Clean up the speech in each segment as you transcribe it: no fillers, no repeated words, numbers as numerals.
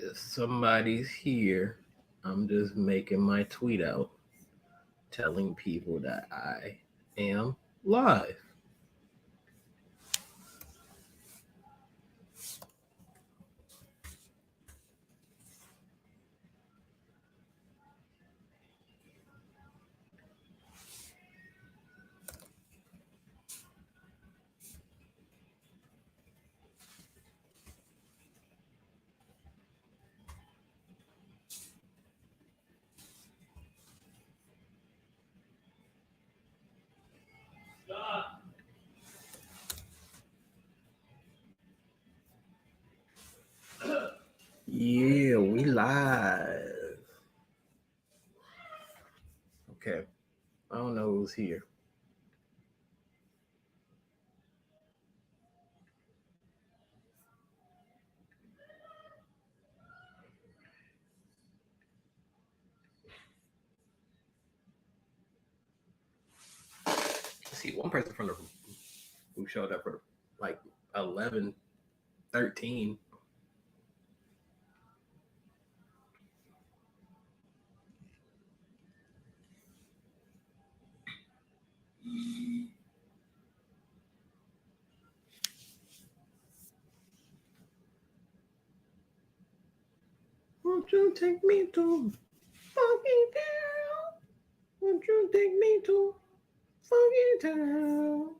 If somebody's here, I'm just making my tweet out telling people that I am live. Yeah, we live. Okay. I don't know who's here. See, one person from the who showed up for like 11, 13. Won't you take me to Funky Town? Won't you take me to Funky Town?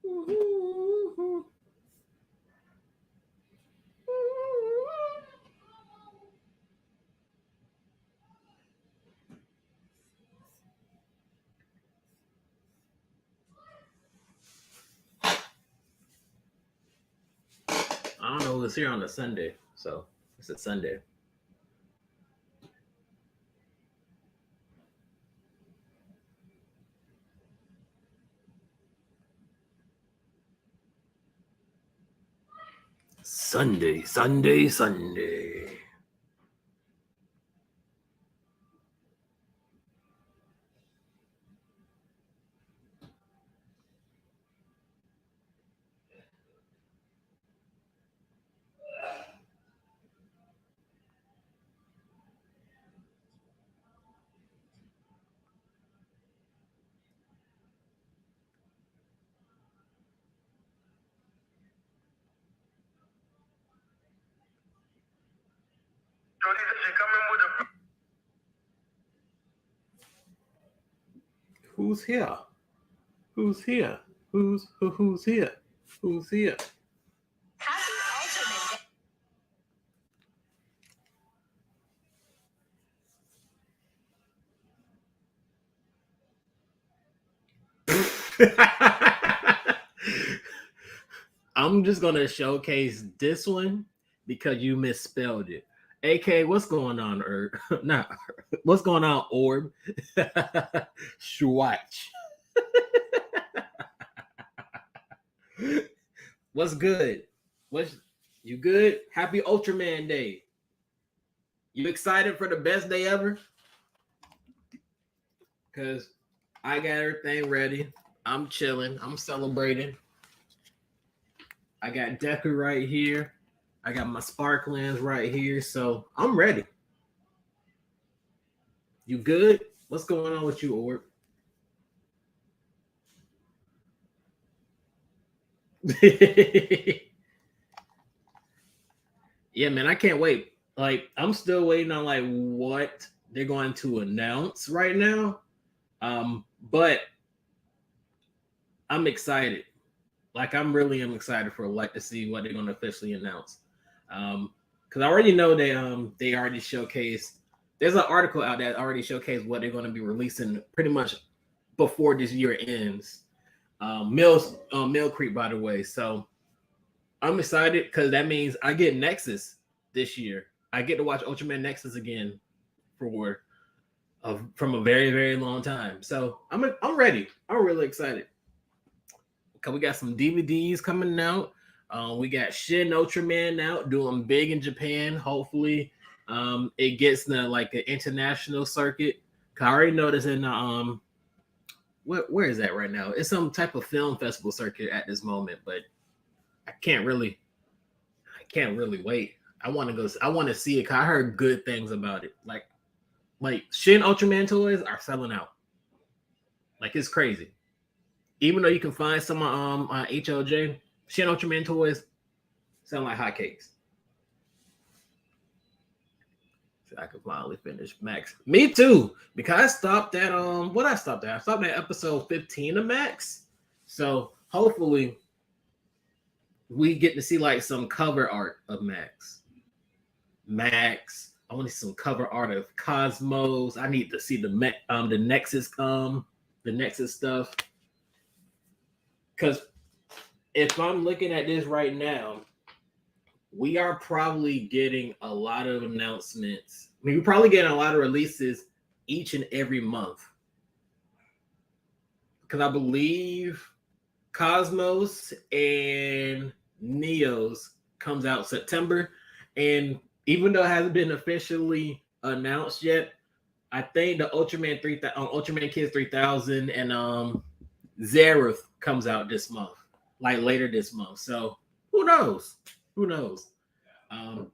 Mm-hmm. I don't know who's here on a Sunday, so it's a Sunday. Sunday, Sunday, Sunday. Who's here? Who's here? Who's here? Who's here? Happy Ultraman Day. I'm just gonna showcase this one because you misspelled it. AK, what's going on, not what's going on, Orb? Schwatch. What's good? What's you good? Happy Ultraman Day. You excited for the best day ever? Cause I got everything ready. I'm chilling. I'm celebrating. I got Deku right here. I got my sparklings right here. So I'm ready. You good? What's going on with you, Orb? Yeah, man, I can't wait. Like, I'm still waiting on like what they're going to announce right now. But I'm excited. Like, I'm really am excited for like to see what they're going to officially announce. Because I already know they already showcased. There's an article out that already showcased what they're going to be releasing pretty much before this year ends. Mill Creek, by the way. So I'm excited because that means I get Nexus this year. I get to watch Ultraman Nexus again for from a very, very long time. So I'm ready. I'm really excited. Cause we got some DVDs coming out. We got Shin Ultraman out doing big in Japan. Hopefully, it gets the like the international circuit. Cause I already noticed in the where is that right now? It's some type of film festival circuit at this moment, but I can't really can't really wait. I want to go. I want to see it. 'Cause I heard good things about it. Like Shin Ultraman toys are selling out. Like it's crazy. Even though you can find some on HLJ, Shin Ultraman toys sound like hotcakes. So I can finally finish Max. Me too, because I stopped at what I stopped at. I stopped at episode 15 of Max. So hopefully we get to see like some cover art of Max. I want to see some cover art of Cosmos. I need to see the Nexus stuff. Because if I'm looking at this right now, we are probably getting a lot of announcements. I mean, we're probably getting a lot of releases each and every month. Because I believe Cosmos and Neos comes out September. And even though it hasn't been officially announced yet, I think the Ultraman Kids 3000 and Zereth comes out this month, like later this month. So who knows? Who knows? I'm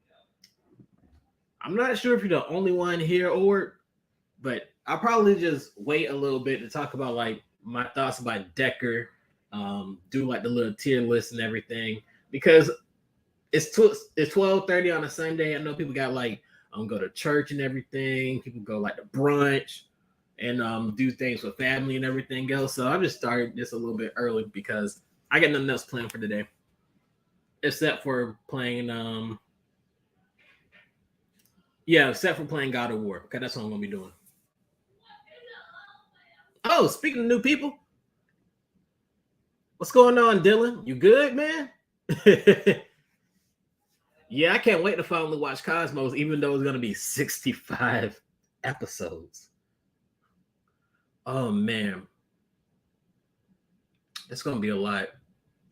not sure if you're the only one here, or, but I'll probably just wait a little bit to talk about like my thoughts about Decker, do like the little tier list and everything, because it's 12:30 on a Sunday. I know people got like go to church and everything. People go like to brunch and do things with family and everything else. So I just started this a little bit early because I got nothing else planned for today, except for playing except for playing God of War. Okay, that's what I'm gonna be doing. Oh, speaking of new people, what's going on, Dylan? You good, man? Yeah, I can't wait to finally watch Cosmos, even though it's gonna be 65 episodes. Oh man, that's gonna be a lot.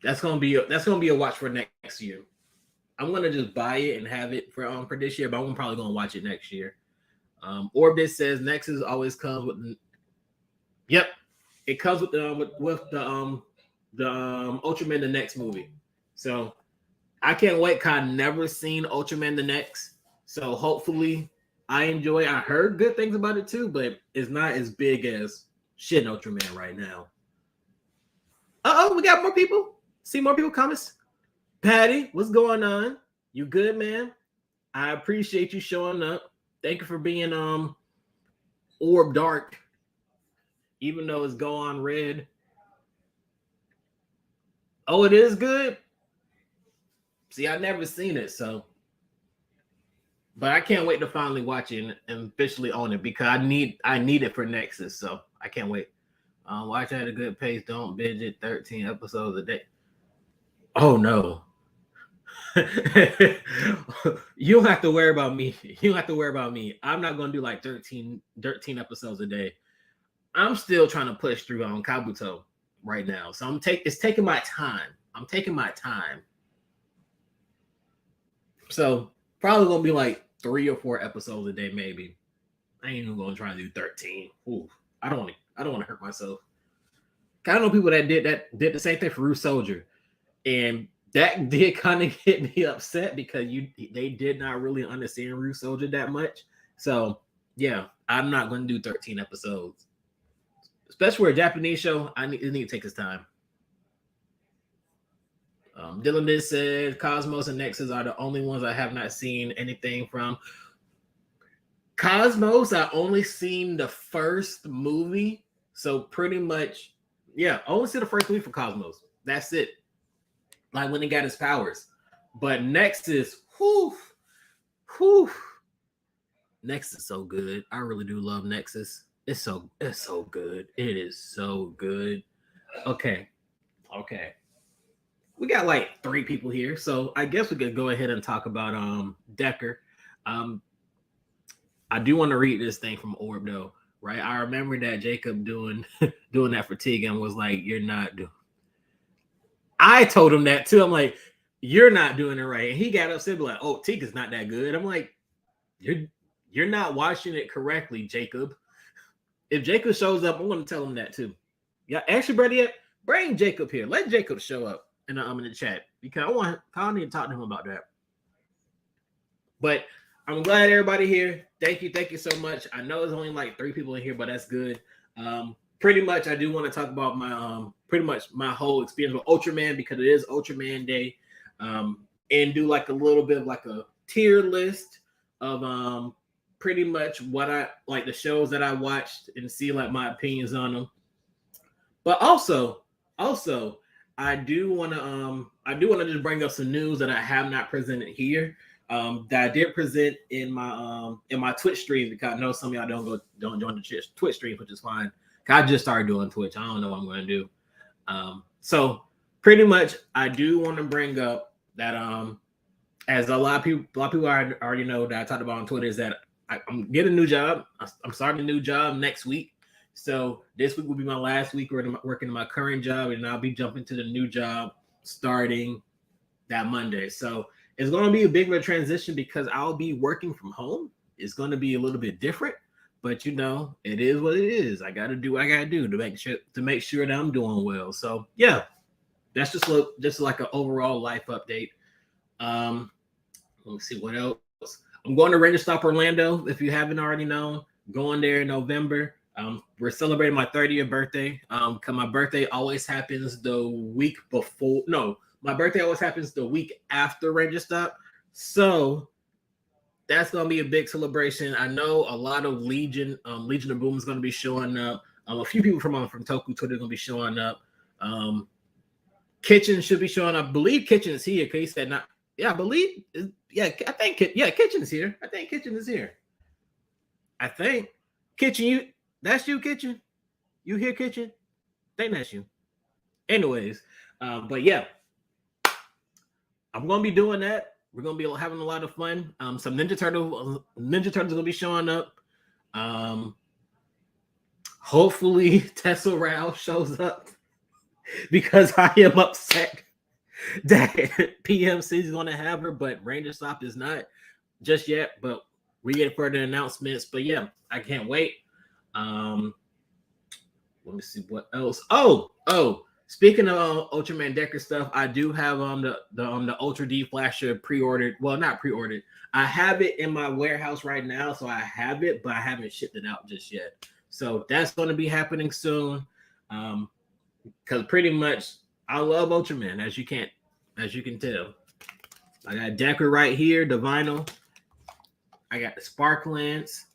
That's gonna be a watch for next year. I'm gonna just buy it and have it for this year, but I'm probably gonna watch it next year. Orbit says Nexus always comes with. Yep, it comes with the Ultraman the Next movie. So I can't wait. 'Cause I've never seen Ultraman the Next, so hopefully I enjoy it. I heard good things about it too, but it's not as big as Shin Ultraman right now. We got more people. See more people comments. Patty, what's going on? You good, man? I appreciate you showing up. Thank you for being Orb Dark, even though it's Go On Red. Oh, it is good. See, I've never seen it, so. But I can't wait to finally watch it and officially own it, because I need it for Nexus, so I can't wait. Watch at a good pace. Don't binge it. 13 episodes a day. Oh no. You don't have to worry about me. You don't have to worry about me. I'm not gonna do like 13 episodes a day. I'm still trying to push through on Kabuto right now. So it's taking my time. I'm taking my time. So probably gonna be like 3 or 4 episodes a day, maybe. I ain't even gonna try to do 13. Ooh, I don't want to hurt myself. I know people that did the same thing for Rue Soldier, and that did kind of get me upset because they did not really understand Rue Soldier that much. So yeah, I'm not going to do 13 episodes, especially for a Japanese show. It need to take its time. Dylan did said Cosmos and Nexus are the only ones I have not seen anything from. Cosmos, I only seen the first movie, so pretty much, yeah, I only see the first movie for Cosmos. That's it. Like when he got his powers. But Nexus, whew. Nexus is so good. I really do love Nexus. It's so good. It is so good. Okay. We got like 3 people here, so I guess we could go ahead and talk about Decker. I do want to read this thing from Orb though, right? I remember that Jacob doing that for Tegan was like, "You're not doing." I told him that too. I'm like, "You're not doing it right," and he got upset, like, "Oh, Tegan's not that good." I'm like, "You're not watching it correctly, Jacob." If Jacob shows up, I'm going to tell him that too. Yeah, actually, Brady, bring Jacob here. Let Jacob show up in the chat, because I need to talk to him about that. But I'm glad everybody here. Thank you so much. I know there's only like 3 people in here, but that's good. Pretty much, I do want to talk about my pretty much my whole experience with Ultraman because it is Ultraman Day, and do like a little bit of like a tier list of pretty much what I like the shows that I watched and see like my opinions on them. But also, I do want to just bring up some news that I have not presented here. That I did present in my Twitch streams because I know some of y'all don't join the Twitch streams, which is fine. I just started doing Twitch. I don't know what I'm going to do. So pretty much, I do want to bring up that as a lot of people already know that I talked about on Twitter is that I'm getting a new job. I'm starting a new job next week. So this week will be my last week working in my current job, and I'll be jumping to the new job starting that Monday. So it's going to be a big of a transition because I'll be working from home. It's going to be a little bit different, but you know, it is what it is. I got to do what I got to do to make sure that I'm doing well. So yeah, that's just like an overall life update. Let me see what else. I'm going to Ranger Stop Orlando. If you haven't already known, going there in November. We're celebrating my 30th birthday. Cause my birthday always happens the week before. No, my birthday always happens the week after Ranger Stop. So that's gonna be a big celebration. I know a lot of Legion of Boom is gonna be showing up. A few people from Toku Twitter are gonna be showing up. Kitchen should be showing up. I believe Kitchen is here. Cause he said not. Yeah, I believe. Yeah, I think. Yeah, Kitchen is here. I think Kitchen is here. I think Kitchen. That's you, Kitchen. You here, Kitchen? I think that's you. Anyways, but yeah, I'm gonna be doing that. We're gonna be having a lot of fun. Some Ninja Turtles gonna be showing up. Hopefully Tessa Rao shows up because I am upset that PMC is gonna have her, but Ranger Stop is not just yet. But we get further announcements. But yeah, I can't wait. Let me see what else. Oh, speaking of Ultraman Decker stuff, I do have the Ultra D Flasher pre-ordered. Well, not pre-ordered. I have it in my warehouse right now, so I have it, but I haven't shipped it out just yet. So that's going to be happening soon. Because pretty much I love Ultraman, as you can tell. I got Decker right here, the vinyl. I got the Sparklands.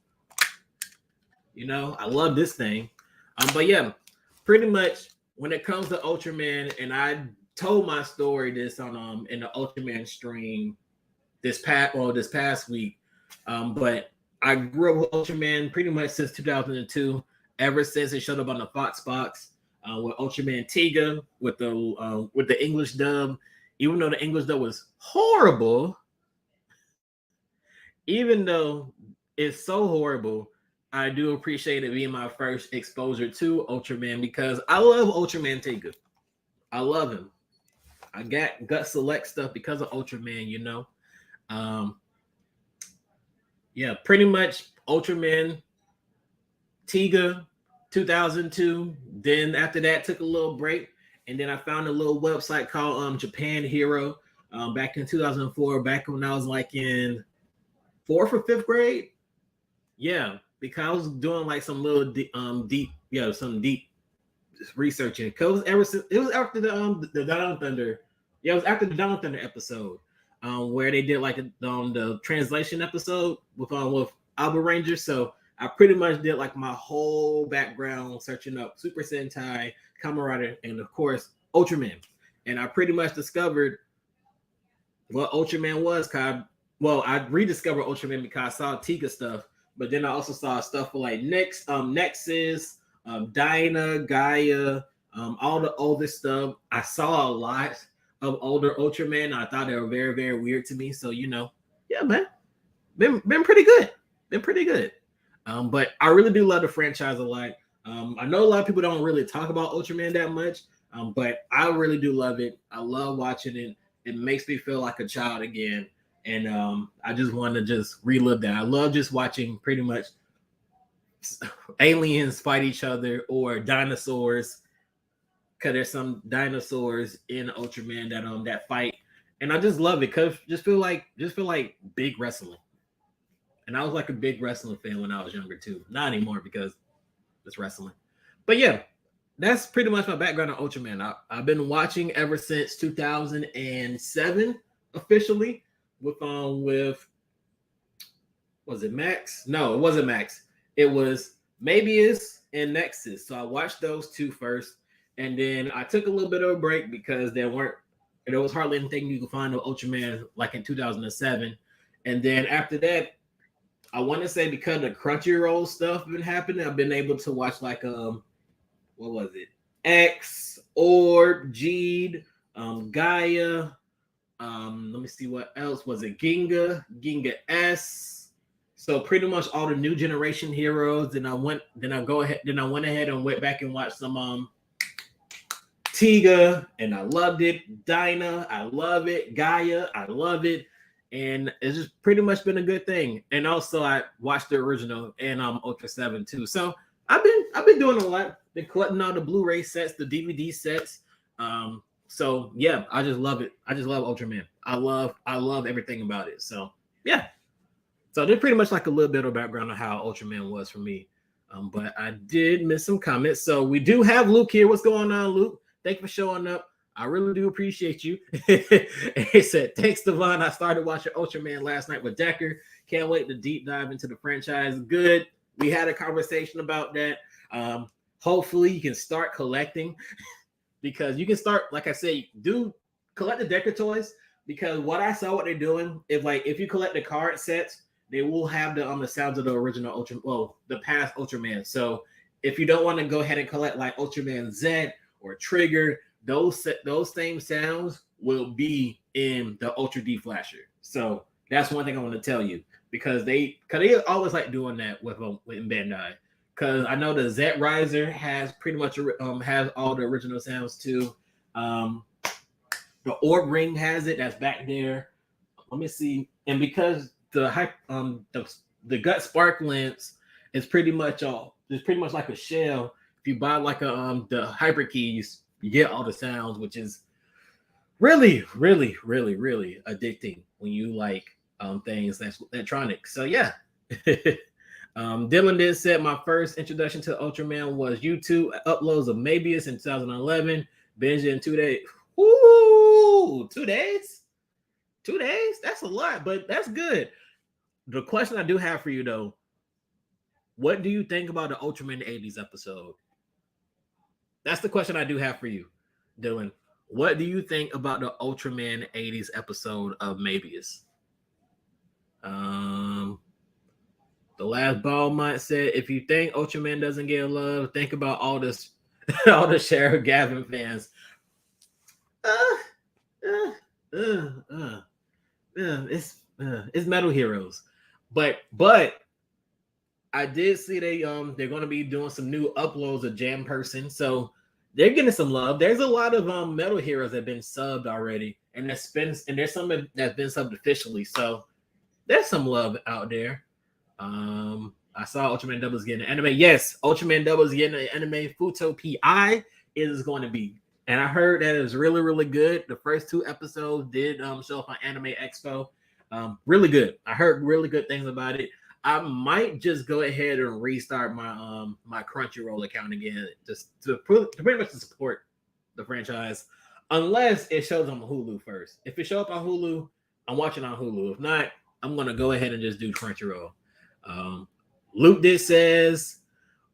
You know, I love this thing. But yeah, pretty much when it comes to Ultraman, and I told my story this on in the Ultraman stream this past week. But I grew up with Ultraman pretty much since 2002. Ever since it showed up on the Fox box with Ultraman Tiga with the English dub, even though the English dub was horrible, even though it's so horrible. I do appreciate it being my first exposure to Ultraman because I love Ultraman Tiga. I love him. I got gut select stuff because of Ultraman, you know. Yeah, pretty much Ultraman Tiga 2002. Then after that, took a little break, and then I found a little website called Japan Hero back in 2004. Back when I was like in 4th or 5th grade. Yeah, because I was doing like some little deep researching. Cause it was after the Down Thunder. Yeah, it was after the Down Thunder episode, where they did like the translation episode with Alba Ranger. So I pretty much did like my whole background searching up Super Sentai, Kamen Rider, and of course Ultraman. And I pretty much discovered what Ultraman was. I rediscovered Ultraman because I saw Tiga stuff. But then I also saw stuff for like Nexus, Dinah, Gaia, all the older stuff. I saw a lot of older Ultraman. I thought they were very, very weird to me. So, you know, yeah, man, been pretty good. Been pretty good. But I really do love the franchise a lot. I know a lot of people don't really talk about Ultraman that much, but I really do love it. I love watching it. It makes me feel like a child again. And I just want to just relive that. I love just watching pretty much aliens fight each other or dinosaurs. Because there's some dinosaurs in Ultraman that fight. and I just love it because just feel like big wrestling. And I was like a big wrestling fan when I was younger too. Not anymore because it's wrestling. But yeah, that's pretty much my background on Ultraman. I've been watching ever since 2007 officially with was it Max? No, it wasn't Max. It was Mabius and Nexus. So I watched those two first, and then I took a little bit of a break because there was hardly anything you could find on Ultraman like in 2007. And then after that, I want to say because the Crunchyroll stuff been happening, I've been able to watch like what was it? X, Orb, Jeed, Gaia. Let me see what else was it. Ginga S. So pretty much all the new generation heroes. Then I went ahead and went back and watched some Tiga, and I loved it. Dinah, I love it. Gaia, I love it. And it's just pretty much been a good thing. And also I watched the original and Ultra 7 too. So I've been doing a lot. Been collecting all the Blu-ray sets, the DVD sets. So yeah, I just love it. I just love Ultraman. I love everything about it. So yeah. So they're pretty much like a little bit of background on how Ultraman was for me. But I did miss some comments. So we do have Luke here. What's going on, Luke? Thank you for showing up. I really do appreciate you. He said, thanks, Devon. I started watching Ultraman last night with Decker. Can't wait to deep dive into the franchise. Good. We had a conversation about that. Hopefully you can start collecting because you can start, like I said, do collect the Decker toys because what they're doing is like if you collect the card sets, they will have the sounds of the original the past Ultraman. So if you don't want to go ahead and collect like Ultraman Z or Trigger, those same sounds will be in the Ultra D Flasher. So that's one thing I want to tell you because they always like doing that with Bandai. Because I know the Z Riser has pretty much has all the original sounds too. The Orb Ring has it. That's back there. Let me see. And because the gut spark lens is pretty much like a shell. If you buy like the hyper keys, you get all the sounds, which is really, really, really, really addicting when you like things that's electronic. So yeah. Dylan did say my first introduction to Ultraman was YouTube uploads of Mabius in 2011. Binge in 2 days. Ooh, 2 days? 2 days? That's a lot, but that's good. The question I do have for you though, what do you think about the Ultraman 80s episode? That's the question I do have for you, Dylan. What do you think about the Ultraman 80s episode of Mabius? The last ball might said, if you think Ultraman doesn't get love, think about all this, all the Sheriff Gavin fans. It's Metal Heroes, but I did see they're going to be doing some new uploads of Jam Person, so they're getting some love. There's a lot of Metal Heroes that have been subbed already, and there's some that's been subbed officially, so there's some love out there. I saw Ultraman Doubles getting an anime. Yes, Ultraman Doubles getting an anime. Futo PI is going to be, and I heard that it's really, really good. The first 2 episodes did show up on Anime Expo. Really good. I heard really good things about it. I might just go ahead and restart my my Crunchyroll account again, just to pretty much to support the franchise, unless it shows on Hulu first. If it shows up on Hulu, I'm watching on Hulu. If not, I'm gonna go ahead and just do Crunchyroll. Luke did says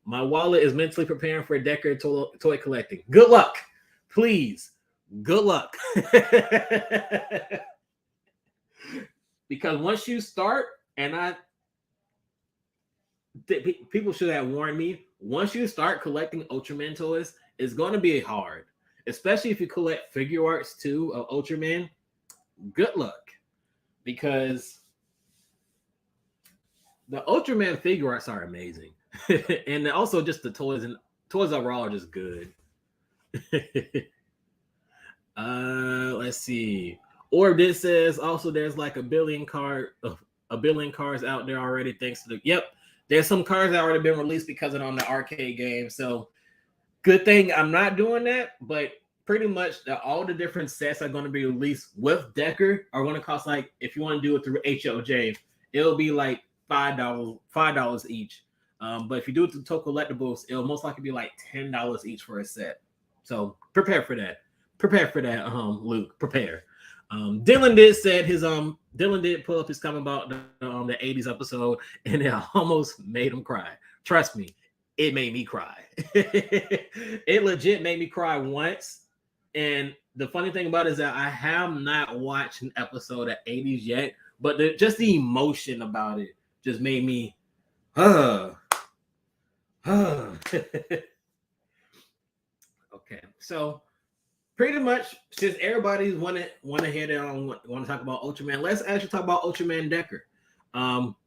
my wallet is mentally preparing for Decker toy collecting. Good luck, please. Good luck. Because once you start, and people should have warned me, once you start collecting Ultraman toys, it's going to be hard, especially if you collect figure arts too of Ultraman. Good luck, because the Ultraman figure arts are amazing. And also just the toys overall are just good. Let's see. Orb this says also there's like a billion cards out there already, thanks to there's some cards that already been released because of on the arcade game. So good thing I'm not doing that, but pretty much all the different sets are going to be released with Decker are going to cost like, if you want to do it through HOJ, it'll be like $5 each. But if you do it through Total Collectibles, it'll most likely be like $10 each for a set. So prepare for that. Prepare for that, Luke. Prepare. Dylan did pull up his comment about the 80s episode, and it almost made him cry. Trust me, it made me cry. It legit made me cry once. And the funny thing about it is that I have not watched an episode of 80s yet, but just the emotion about it just made me okay, so pretty much since everybody's want to hear that want to talk about Ultraman, let's actually talk about Ultraman Decker.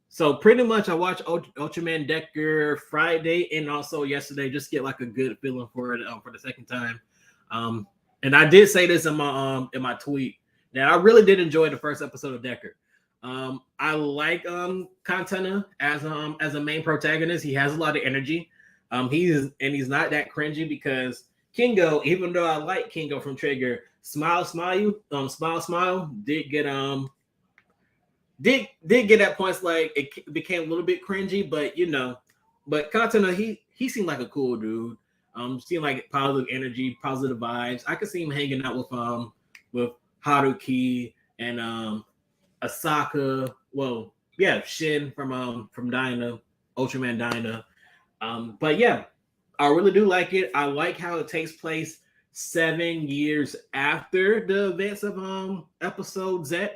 So pretty much I watched Ultraman Decker Friday and also yesterday, just get like a good feeling for it for the second time. And I did say this in my tweet that I really did enjoy the first episode of Decker. I like Katana as a main protagonist. He has a lot of energy. He's not that cringy because Kingo, even though I like Kingo from Trigger, Smile did get at points like it became a little bit cringy, but Katana, he seemed like a cool dude. Seemed like positive energy, positive vibes. I could see him hanging out with Haruki and Asaka. Well, yeah, Shin from Dyna, Ultraman Dyna. But yeah, I really do like it. I like how it takes place 7 years after the events of episode Z,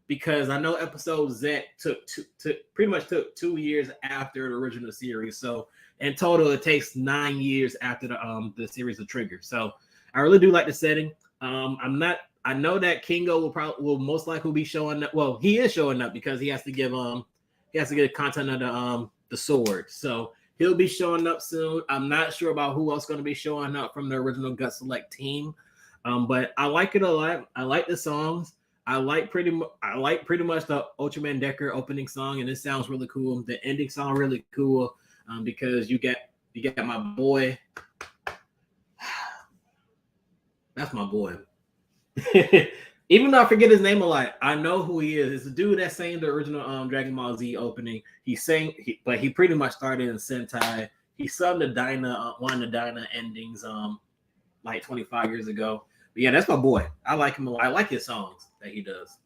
because I know episode Z took 2 years after the original series. So in total, it takes 9 years after the series of Trigger. So I really do like the setting. I know that Kingo will most likely be showing up. Well, he is showing up because he has to get content of the sword. So he'll be showing up soon. I'm not sure about who else going to be showing up from the original Gut Select team. But I like it a lot. I like the songs. I like pretty much the Ultraman Decker opening song, and it sounds really cool. The ending song really cool because you get my boy. That's my boy. Even though I forget his name a lot, I know who he is. It's the dude that sang the original Dragon Ball Z opening. But he pretty much started in Sentai. He sung the one of the Dyna endings like 25 years ago. But yeah, that's my boy. I like him a lot. I like his songs that he does.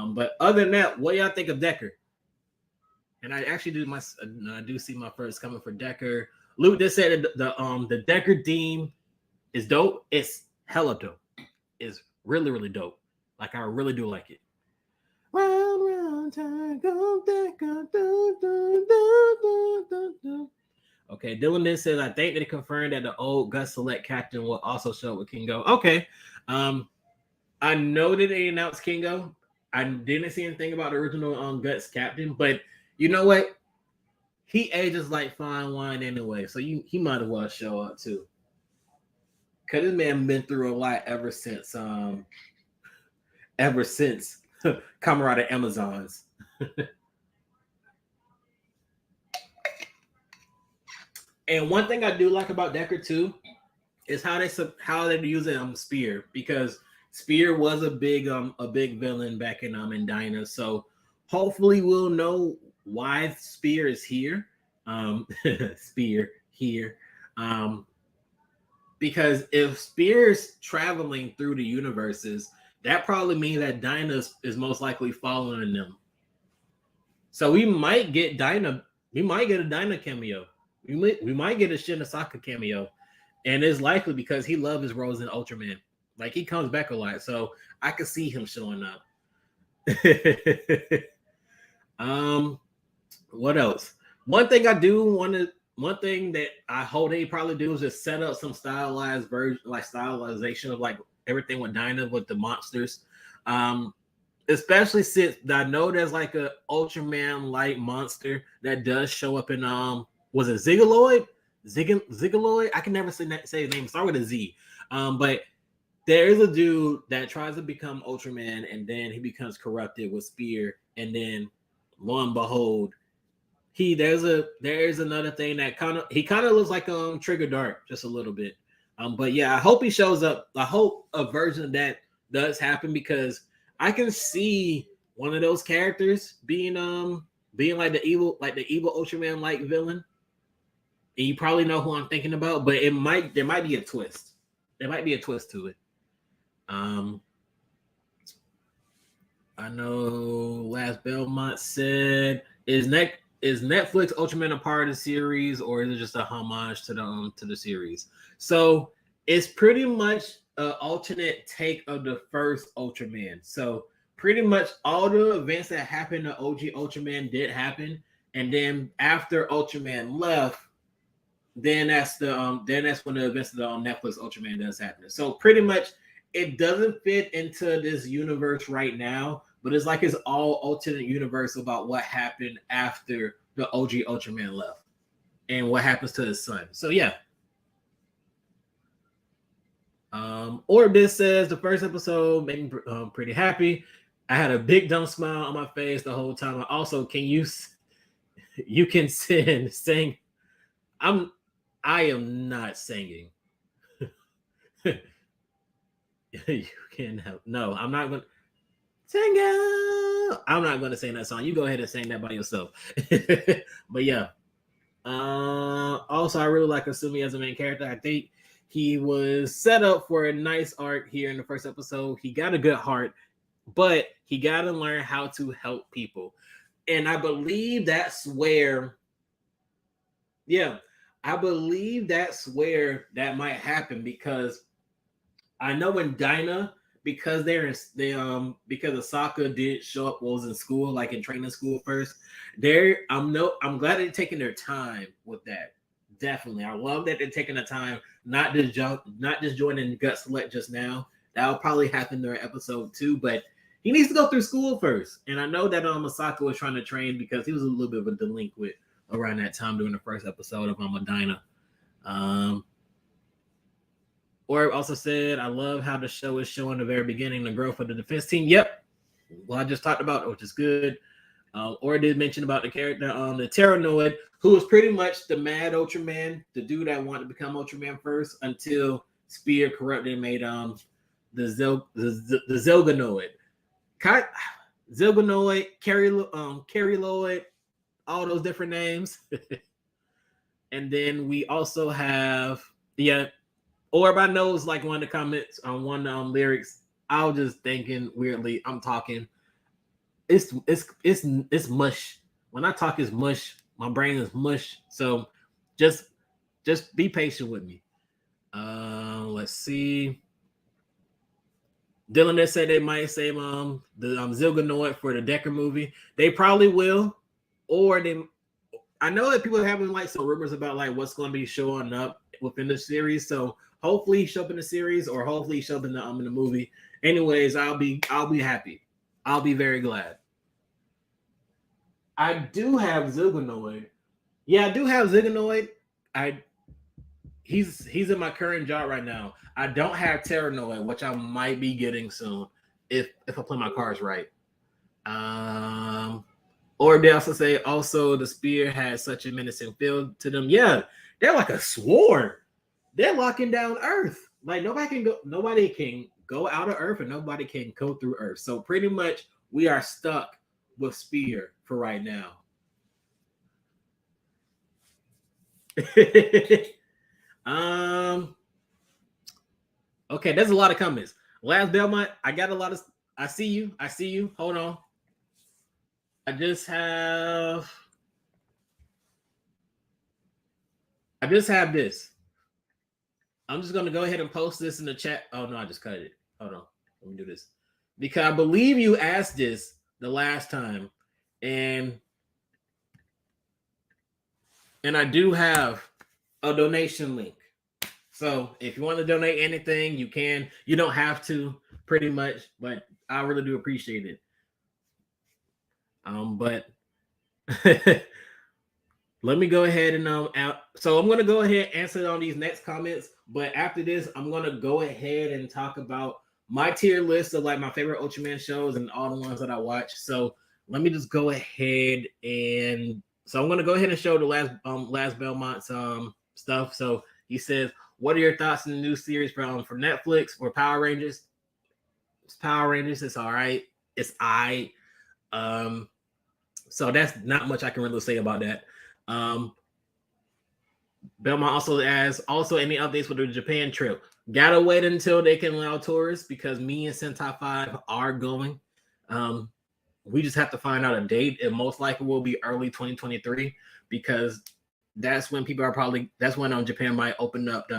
But other than that, what do y'all think of Decker? And I actually do see my first coming for Decker. Luke just said the Decker theme is dope. It's hella dope. It's really, really dope. Like, I really do like it. Round, round, time, go Decker, do, do, do, do, do, do. Okay, Dylan then says, I think they confirmed that the old Gut Select captain will also show up with Kingo. Okay. I know that they announced Kingo. I didn't see anything about the original Guts captain, but you know what? He ages like fine wine anyway, so he might as well show up too. Cause this man been through a lot ever since Camarada Amazons. And one thing I do like about Decker too is how they use it Spear, because Spear was a big villain back in Dyna. So hopefully we'll know why Spear is here. Spear here. Because if Spear's traveling through the universes, that probably means that Dyna is most likely following them. So we might get Dyna. We might get a Dyna cameo. We might get a Shinasaka cameo. And it's likely because he loves his roles in Ultraman. Like, he comes back a lot. So I could see him showing up. What else? One thing that I hope they probably do is just set up some stylized version, like stylization of like everything with Dyna with the monsters. Especially since I know there's like a Ultraman-like monster that does show up in was it Zigaloid? Zigaloid? I can never say his name. Start with a Z. But there is a dude that tries to become Ultraman, and then he becomes corrupted with Spear, and then lo and behold, there's another thing that kind of looks like Trigger Dark just a little bit. But yeah, I hope he shows up. I hope a version of that does happen because I can see one of those characters being like the evil Ultraman like villain. And you probably know who I'm thinking about, but there might be a twist. There might be a twist to it. Um, I know Last Belmont said is Netflix Ultraman a part of the series or is it just a homage to the series? So it's pretty much an alternate take of the first Ultraman. So pretty much all the events that happened to OG Ultraman did happen, and then after Ultraman left, then that's when the events of the Netflix Ultraman does happen. So pretty much it doesn't fit into this universe right now, but it's like it's all alternate universe about what happened after the OG Ultraman left and what happens to his son. So yeah. Orbis says the first episode made me pretty happy. I had a big dumb smile on my face the whole time. Also, you can sing. I am not singing. You can help. No, I'm not going to sing it. I'm not going to sing that song. You go ahead and sing that by yourself. But yeah. Also, I really like Asumi as a main character. I think he was set up for a nice arc here in the first episode. He got a good heart, but he got to learn how to help people. And I believe that's where, I believe that's where that might happen because I know in Dyna, because because Asaka did show up, was in school, like in training school first. I'm glad they're taking their time with that. Definitely, I love that they're taking the time, not just joining Gut Select just now. That'll probably happen during episode 2, but he needs to go through school first. And I know that Asaka was trying to train because he was a little bit of a delinquent around that time during the first episode of Dyna. Or also said, I love how the show is showing the very beginning the growth of the defense team. Yep. Well, I just talked about it, which is good. Or did mention about the character the Terranoid, who was pretty much the mad Ultraman, the dude that wanted to become Ultraman first until Spear corrupted and made the Zilganoid. Zilganoid, Carryloid, all those different names. And then we also have, Orb, I know it's like one of the comments on one of the lyrics. I was just thinking weirdly. I'm talking. It's mush. When I talk, it's mush. My brain is mush. So just be patient with me. Let's see. Dylan said they might save the Zilganoid for the Decker movie. They probably will, or they. I know that people are having like some rumors about like what's going to be showing up within the series. So hopefully he show up in the series, or hopefully he show up in the movie. Anyways, I'll be happy. I'll be very glad. I do have Zilganoid. Yeah, I do have Zilganoid. He's in my current job right now. I don't have Terranoid, which I might be getting soon if I play my cards right. Or they also say the Spear has such a menacing feel to them. Yeah, they're like a swarm. They're locking down Earth. Like nobody can go out of Earth and nobody can go through Earth. So pretty much we are stuck with Spear for right now. Okay, there's a lot of comments. Last Belmont, I got a lot of. I see you. Hold on. I just have this. I'm just gonna go ahead and post this in the chat. Oh no, I just cut it. Hold on. Let me do this. Because I believe you asked this the last time. And I do have a donation link. So if you want to donate anything, you can. You don't have to, pretty much, but I really do appreciate it. But let me go ahead and out. So I'm gonna go ahead and answer on these next comments. But after this, I'm gonna go ahead and talk about my tier list of like my favorite Ultraman shows and all the ones that I watch. So let me just go ahead and I'm gonna go ahead and show the last Belmont's stuff. So he says, What are your thoughts on the new series from for Netflix or Power Rangers? It's Power Rangers. It's all right. It's I. So that's not much I can really say about that. Belmont also asks, also any updates with the Japan trip? Gotta wait until they can allow tourists because me and Sentai 5 are going. We just have to find out a date. It most likely will be early 2023 because that's when people are probably that's when Japan might open up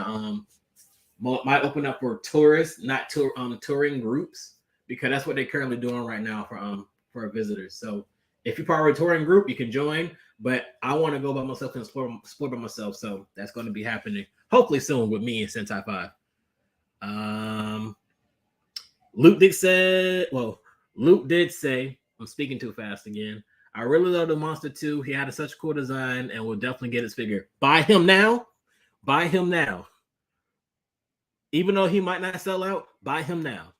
for tourists, not touring groups, because that's what they're currently doing right now for visitors. So if you're part of a touring group, you can join. But I want to go by myself and explore by myself. So that's going to be happening hopefully soon with me and Sentai 5. Luke did say, I'm speaking too fast again. I really love the Monster 2. He had such a cool design and will definitely get his figure. Buy him now. Buy him now. Even though he might not sell out, buy him now.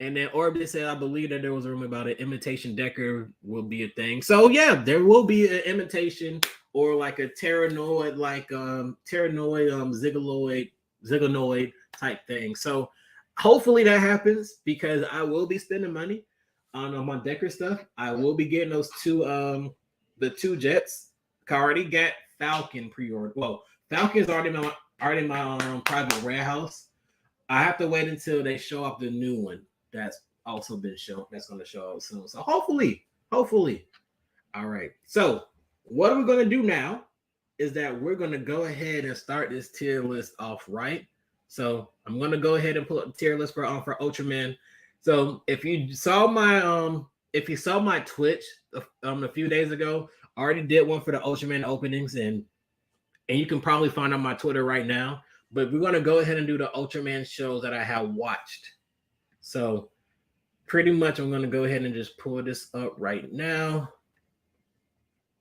And then Orbit said, I believe that there was a rumor about an imitation Decker will be a thing. So yeah, there will be an imitation or like a Terranoid, Ziganoid type thing. So hopefully that happens because I will be spending money on my Decker stuff. I will be getting those the two jets. I already got Falcon pre-order. Well, Falcon's already in my private warehouse. I have to wait until they show off the new one. That's also been shown. That's going to show up soon. So hopefully. All right. So what we're going to do now is that we're going to go ahead and start this tier list off right. So I'm going to go ahead and pull up the tier list for Ultraman. So if you saw my Twitch a few days ago, I already did one for the Ultraman openings, and you can probably find on my Twitter right now. But we're going to go ahead and do the Ultraman shows that I have watched. So pretty much I'm going to go ahead and just pull this up right now.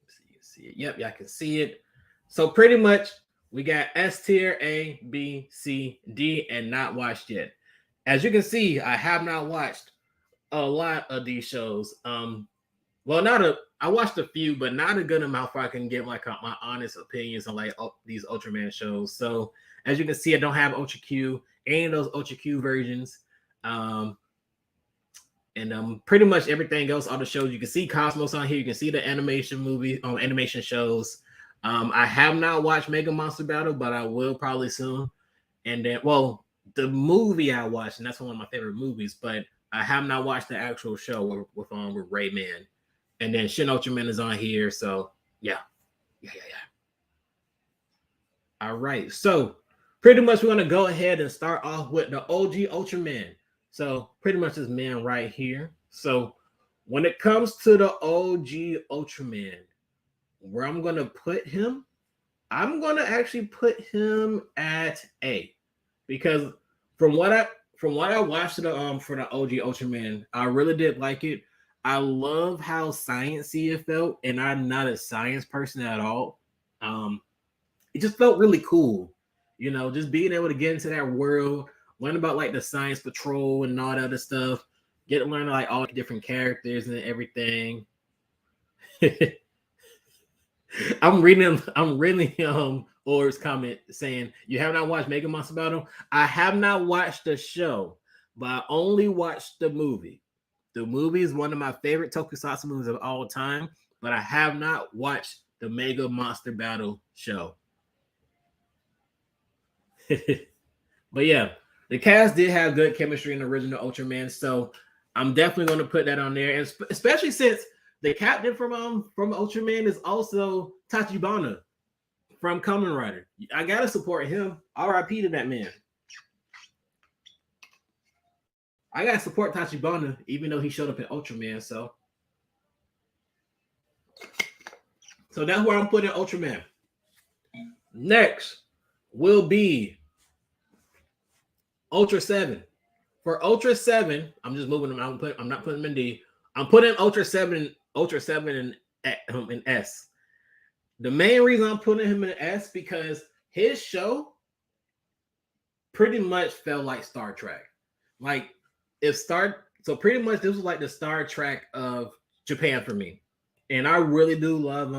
So you can see it. Yep, y'all can see it. So pretty much we got S tier, A, B, C, D, and not watched yet. As you can see, I have not watched a lot of these shows. I watched a few, but not a good amount where I can give like my honest opinions on like these Ultraman shows. So as you can see, I don't have Ultra Q, any of those Ultra Q versions. Pretty much everything else, all the shows, you can see Cosmos on here. You can see the animation shows. I have not watched Mega Monster Battle, but I will probably soon. And then, the movie I watched, and that's one of my favorite movies, but I have not watched the actual show with Rayman. And then Shin Ultraman is on here. So yeah. All right. So pretty much we're going to go ahead and start off with the OG Ultraman. So pretty much this man right here. So when it comes to the OG Ultraman, where I'm going to put him, I'm going to actually put him at A, because from what I watched for the OG Ultraman, I really did like it. I love how sciencey it felt, and I'm not a science person at all. It just felt really cool, just being able to get into that world, learn about like the Science Patrol and all that other stuff, get to learn like all the different characters and everything. I'm reading Or's comment saying, you have not watched Mega Monster Battle? I have not watched the show, but I only watched the movie. The movie is one of my favorite tokusatsu movies of all time, but I have not watched the Mega Monster Battle show. But yeah, the cast did have good chemistry in the original Ultraman, so I'm definitely going to put that on there, and especially since the captain from Ultraman is also Tachibana from Kamen Rider. I gotta support him. R.I.P. to that man. I gotta support Tachibana, even though he showed up in Ultraman. So that's where I'm putting Ultraman. Next will be Ultra 7. For Ultra 7, I'm just moving him. I'm not putting him in D. I'm putting Ultra 7 in S. The main reason I'm putting him in S because his show pretty much felt like Star Trek. So pretty much this was like the Star Trek of Japan for me. And I really do love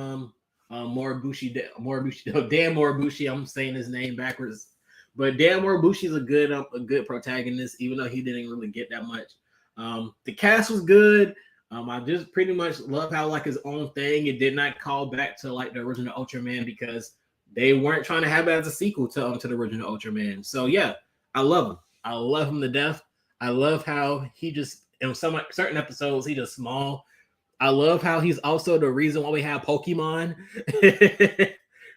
Moribushi, Dan Moribushi. I'm saying his name backwards, but Dan Moribushi is a good protagonist, even though he didn't really get that much. The cast was good. I just pretty much love how like his own thing. It did not call back to like the original Ultraman because they weren't trying to have it as a sequel to the original Ultraman. So yeah, I love him. I love him to death. I love how he just in some certain episodes he just small. I love how he's also the reason why we have Pokemon.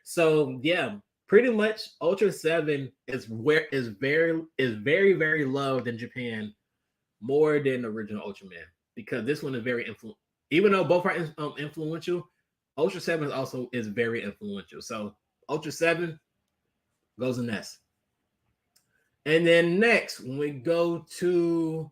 So yeah, pretty much Ultra 7 is very loved in Japan more than the original Ultraman because this one is very even though both are influential, Ultra 7 is very influential. So Ultra 7 goes in this. And then next, when we go to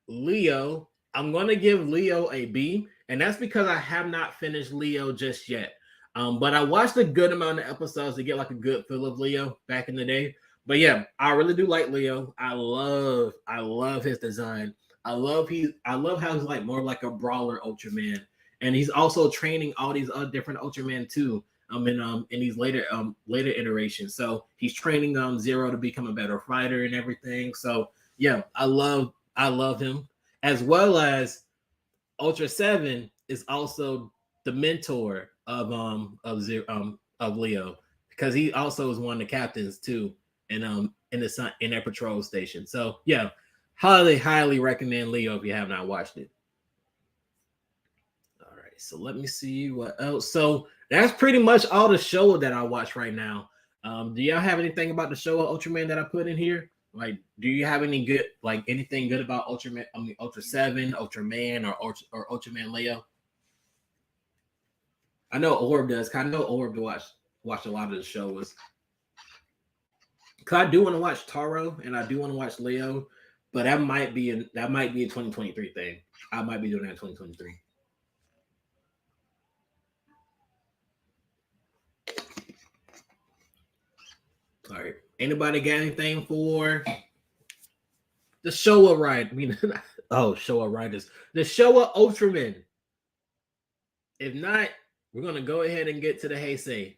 Leo, I'm going to give Leo a B, and that's because I have not finished Leo just yet. But I watched a good amount of episodes to get like a good feel of Leo back in the day. But yeah, I really do like Leo. I love his design. I love how he's like more like a brawler Ultraman, and he's also training all these other different Ultraman too. In these later iterations. So he's training Zero to become a better fighter and everything. So yeah, I love him, as well as Ultra 7 is also the mentor of Leo, because he also is one of the captains too in their patrol station. So yeah, highly recommend Leo if you have not watched it. All right, so let me see what else. So that's pretty much all the show that I watch right now. Do y'all have anything about the show of Ultraman that I put in here? Like, do you have anything good about Ultraman? I mean, Ultra 7, Ultraman, or Ultraman Leo? I know Orb does. Cause I know Orb to watch a lot of the shows. Cause I do want to watch Taro and I do want to watch Leo, but that might be a 2023 thing. I might be doing that in 2023. All right. Anybody got anything for the Showa ride? I mean, Showa riders. The Showa Ultraman. If not, we're gonna go ahead and get to the Heisei.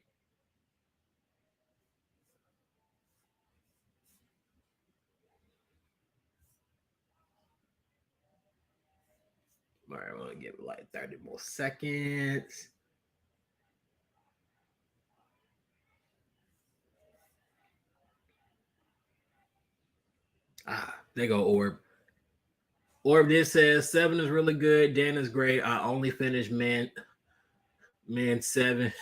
All right, I'm gonna give it like 30 more seconds. There go Orb. Orb this says 7 is really good. Dan is great. I only finished Man 7.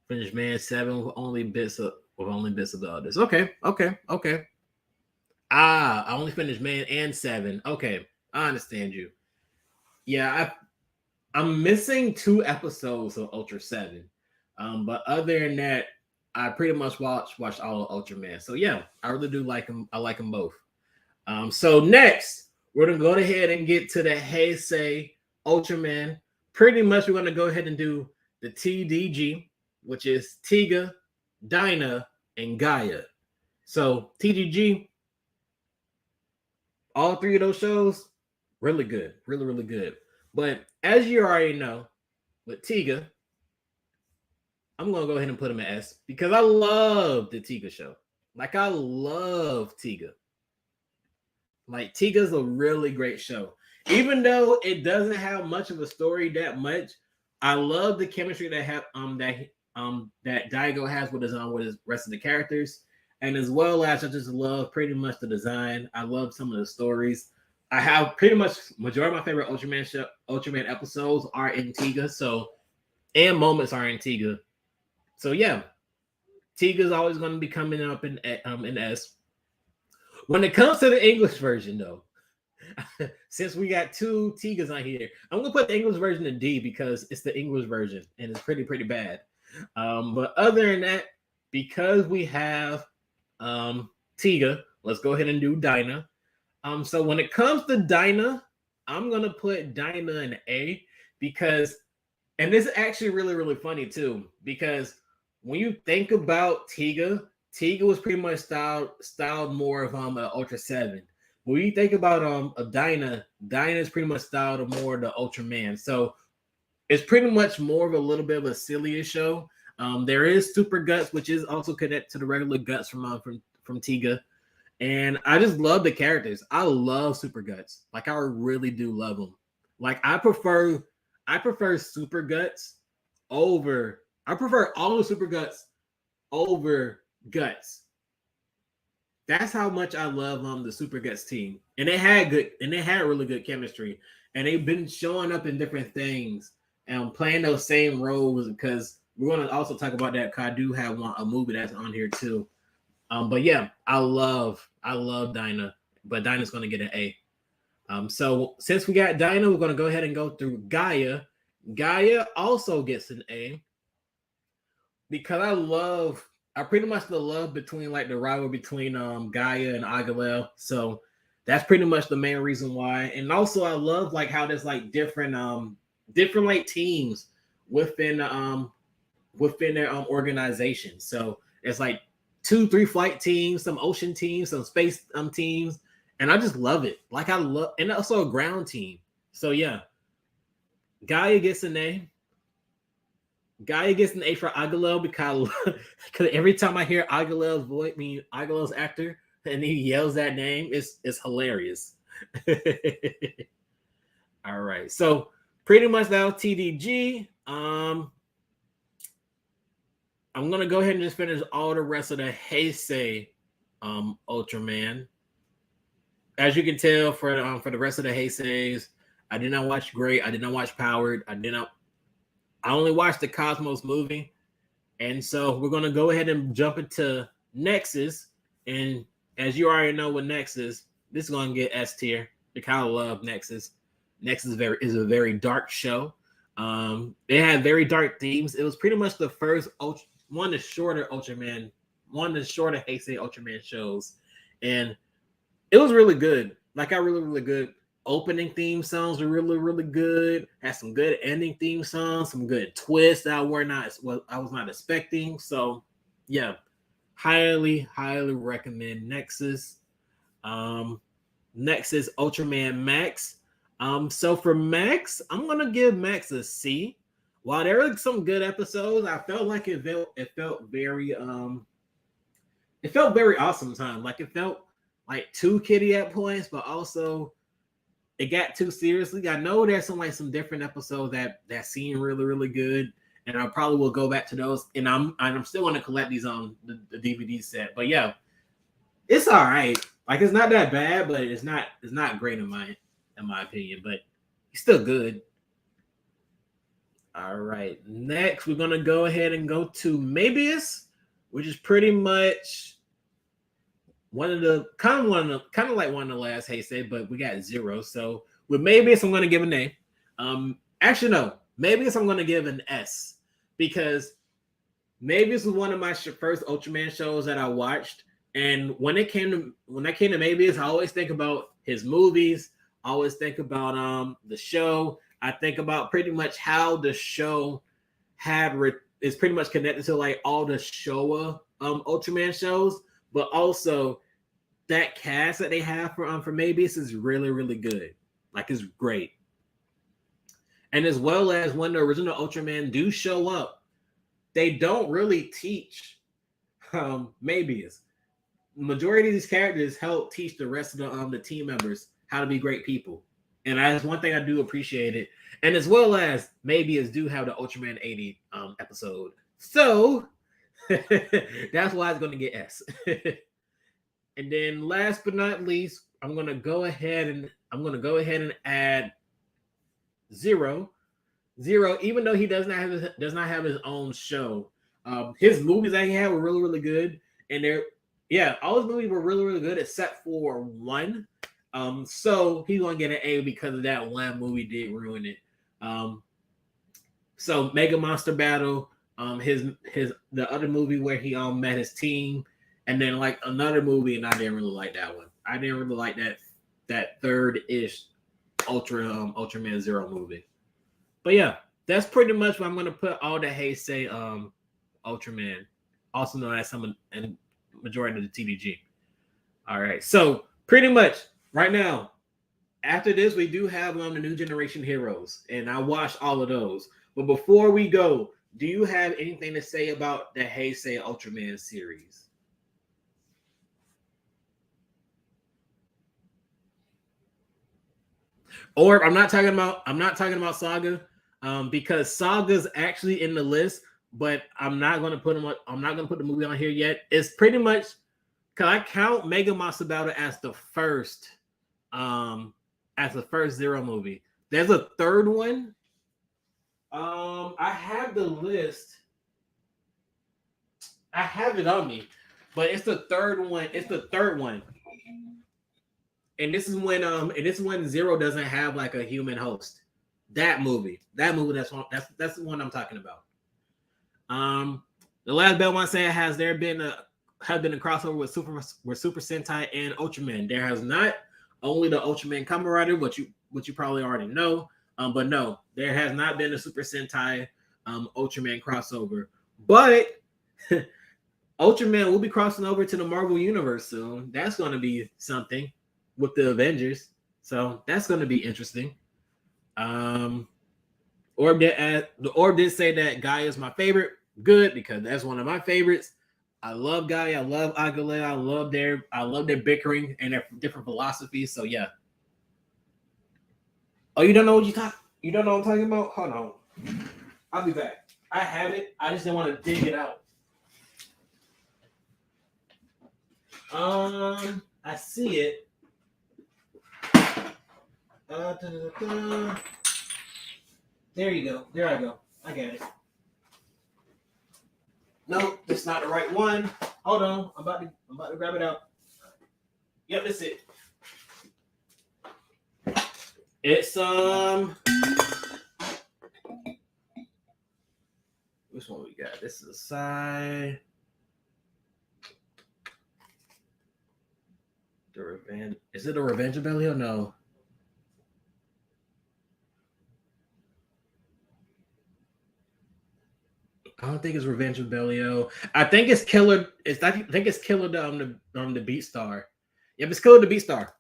Finished Man 7 with only bits of the others. Okay. I only finished Man and 7. Okay, I understand you. Yeah, I'm missing 2 episodes of Ultra 7. But other than that, I pretty much watched all of Ultraman. So yeah, I really do like them. I like them both. So next, we're gonna go ahead and get to the Heisei Ultraman. Pretty much, we're gonna go ahead and do the TDG, which is Tiga, Dinah, and Gaia. So TDG, all 3 of those shows, really good, really good. But as you already know, with Tiga, I'm gonna go ahead and put him an S because I love the Tiga show. Like I love Tiga. Like Tiga's a really great show. Even though it doesn't have much of a story that much, I love the chemistry that Daigo has with his rest of the characters. And as well as I just love pretty much the design. I love some of the stories. I have pretty much majority of my favorite Ultraman episodes are in Tiga, and moments are in Tiga. So yeah, Tiga's always going to be coming up in S. When it comes to the English version, though, since we got 2 Tigas on here, I'm gonna put the English version in D because it's the English version and it's pretty bad. But other than that, because we have Tiga, let's go ahead and do Dinah. So when it comes to Dinah, I'm gonna put Dinah in A because, and this is actually really funny too, because when you think about Tiga was pretty much styled more of Ultra 7. When you think about a Dinah is pretty much styled more the Ultraman. So it's pretty much more of a little bit of a sillier show. There is Super Guts, which is also connected to the regular Guts from Tiga. And I just love the characters. I love Super Guts. Like I really do love them. Like I prefer Super Guts over I prefer all the Super Guts over Guts. That's how much I love the Super Guts team. And they had really good chemistry. And they've been showing up in different things and playing those same roles because we're going to also talk about that because I do have a movie that's on here too. But yeah, I love Dinah, but Dinah's gonna get an A. So since we got Dinah, we're gonna go ahead and go through Gaia. Gaia also gets an A because I pretty much the love between like the rival between Gaia and Agalel. So that's pretty much the main reason why. And also I love like how there's like different like teams within their organization. So it's like 2-3 flight teams, some ocean teams, some space teams, and I just love it. Like I love, and also a ground team. So yeah, Gaia gets an A. Gaia gets an A for Agalel because every time I hear Agalel's voice, Agalel's actor, and he yells that name, it's hilarious. All right, so pretty much that was TDG. I'm gonna go ahead and just finish all the rest of the Heisei Ultraman. As you can tell, for the rest of the Heiseis, I did not watch Great. I did not watch Powered. I only watched the Cosmos movie, and so we're gonna go ahead and jump into Nexus. And as you already know with Nexus, this is gonna get S tier. I kind of love Nexus. Nexus is a very dark show. They had very dark themes. It was pretty much the first one of the shorter Heisei Ultraman shows, and it was really good. Like I really good. Opening theme songs were really good. Had some good ending theme songs, some good twists that I was not expecting. So yeah, highly recommend Nexus. Nexus Ultraman Max. So for Max, I'm gonna give Max a C. While there were some good episodes, I felt like it felt very awesome time. Like it felt like too kiddie at points, but also it got too seriously. I know there's some different episodes that seem really good, and I probably will go back to those. And I'm still going to collect these on the DVD set. But yeah, it's all right. Like it's not that bad, but it's not great in my opinion. But it's still good. All right, next we're gonna go ahead and go to Mabius, which is pretty much one of the last Heisei, but we got 0. So with Mabius, I'm gonna give an A. Actually no, Mabius I'm gonna give an S because Mabius was one of my first Ultraman shows that I watched, and when I came to Mabius, I always think about his movies. I always think about the show. I think about pretty much how the show is pretty much connected to like all the Showa Ultraman shows, but also that cast that they have for Mabius is really good. Like it's great. And as well as when the original Ultraman do show up, they don't really teach Mabius. The majority of these characters help teach the rest of the team members how to be great people. And that's one thing I do appreciate it. And as well as Mabius do have the Ultraman 80 episode. So that's why it's going to get S. And then last but not least, I'm going to go ahead and add 0. 0, even though he does not have his own show. His movies that he had were really good. And all his movies were really good except for one. So he's gonna get an A because of that one movie did ruin it. So Mega Monster Battle, the other movie where he met his team, and then like another movie, and I didn't really like that one. I didn't really like that third-ish Ultraman 0 movie. But yeah, that's pretty much what I'm gonna put all the Heisei Ultraman, also known as some and majority of the TDG. All right, so pretty much right now, after this, we do have the new generation heroes, and I watched all of those. But before we go, do you have anything to say about the Heisei Ultraman series? Or I'm not talking about Saga, because Saga's actually in the list, but I'm not gonna put him on, I'm not gonna put the movie on here yet. It's pretty much, can I count Mega Monster Battle as the first Zero movie? There's a third one. I have the list. I have it on me, but it's the third one. It's the third one. And this is when Zero doesn't have like a human host. That movie. That's the one I'm talking about. The last Belmont saying, has there been a crossover with Super Sentai and Ultraman? There has not. Only the Ultraman Kamen Rider, which you probably already know. But no, there has not been a Super Sentai Ultraman crossover. But Ultraman will be crossing over to the Marvel Universe soon. That's going to be something with the Avengers. So that's going to be interesting. Orb did say that Guy is my favorite. Good, because that's one of my favorites. I love Guy. I love Agale. I love their bickering and their different philosophies. So yeah. Oh, you don't know what you don't know what I'm talking about? Hold on. I'll be back. I have it. I just didn't want to dig it out. I see it. There you go. There I go. I got it. No, that's not the right one. Hold on. I'm about to grab it out. Yep, that's it. It's which one we got? This is a side. The Revenge. Is it a Revenge of Belly or no? I don't think it's Revenge of Bellio. I think it's Killer. I think it's Killer the Beat Star. Yep, it's Killer the Beat Star.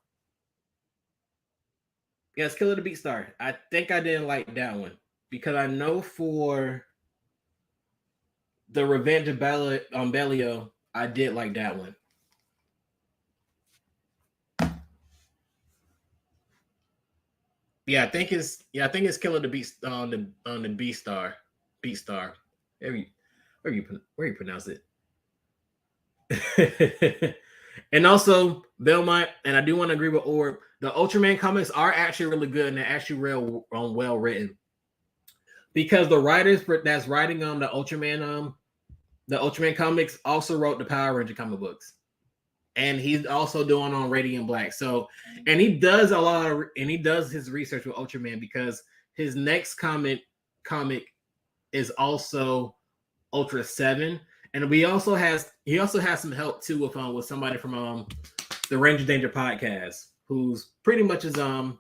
Yeah, it's Killer the Beat Star. I think I didn't like that one because I know for the Revenge of Bellio, I did like that one. Yeah, I think it's Killer the Beat on the Beat Star. Beat Star. Where you pronounce it. And also Belmont, and I do want to agree with Orb. The Ultraman comics are actually really good and they're actually real well written. Because the writers that's writing on the Ultraman comics also wrote the Power Ranger comic books. And he's also doing on Radiant Black. So, and he does his research with Ultraman because his next comic is also Ultra 7. And he also has some help too with somebody from the Ranger Danger podcast, who's pretty much because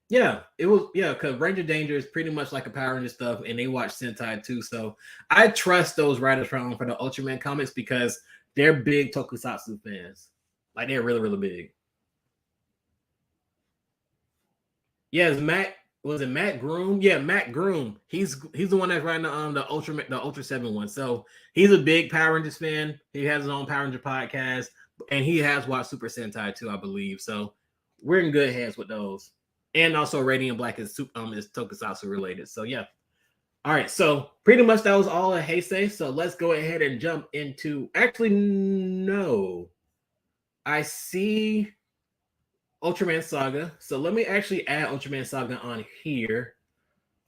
Ranger Danger is pretty much like a Power Ranger stuff, and they watch Sentai too. So I trust those writers for the Ultraman comics because they're big Tokusatsu fans. Like they're really, really big. Yeah, was it Matt Groom? Yeah, Matt Groom. He's the one that's writing the Ultra 7 one. So he's a big Power Rangers fan. He has his own Power Ranger podcast, and he has watched Super Sentai too, I believe. So we're in good hands with those. And also Radiant Black is Tokusatsu related. So yeah. All right, so pretty much that was all of Heisei. So let's go ahead and jump into. Actually, no, I see Ultraman Saga. So let me actually add Ultraman Saga on here.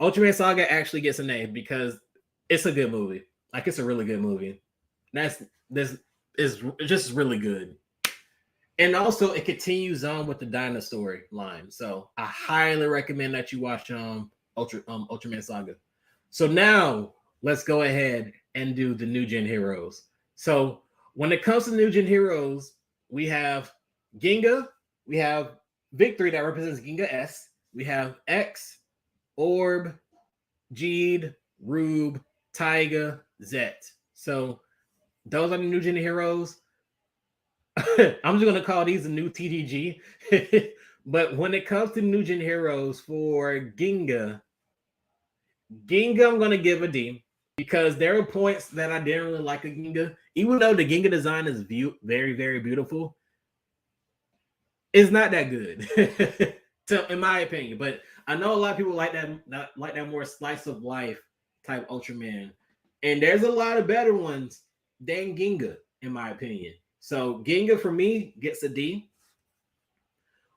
Ultraman Saga actually gets a name because it's a good movie. Like it's a really good movie. This is just really good. And also it continues on with the dinosaur line. So I highly recommend that you watch Ultraman Saga. So now let's go ahead and do the new gen heroes. So when it comes to new gen heroes, we have Ginga, we have Victory that represents Ginga S, we have X, Orb, Jeed, Rube, Taiga, Zet. So those are the new gen heroes. I'm just gonna call these the new TDG. But when it comes to new gen heroes for Ginga, I'm gonna give a D because there are points that I didn't really like a Ginga, even though the Ginga design is very, very beautiful. It's not that good, in my opinion. But I know a lot of people like that more slice of life type Ultraman, and there's a lot of better ones than Ginga, in my opinion. So Ginga for me gets a D,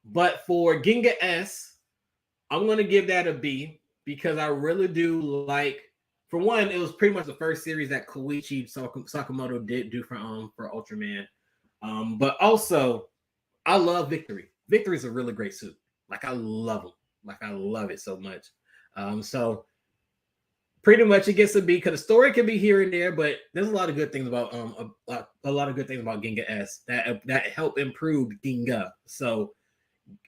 but for Ginga S, I'm gonna give that a B because I really do like. For one, it was pretty much the first series that Koichi Sakamoto did do for Ultraman. But also I love Victory. Victory is a really great suit. Like I love him. Like I love it so much. So pretty much it gets a B because the story can be here and there, but there's a lot of good things about a lot of good things about Ginga S that help improve Ginga. So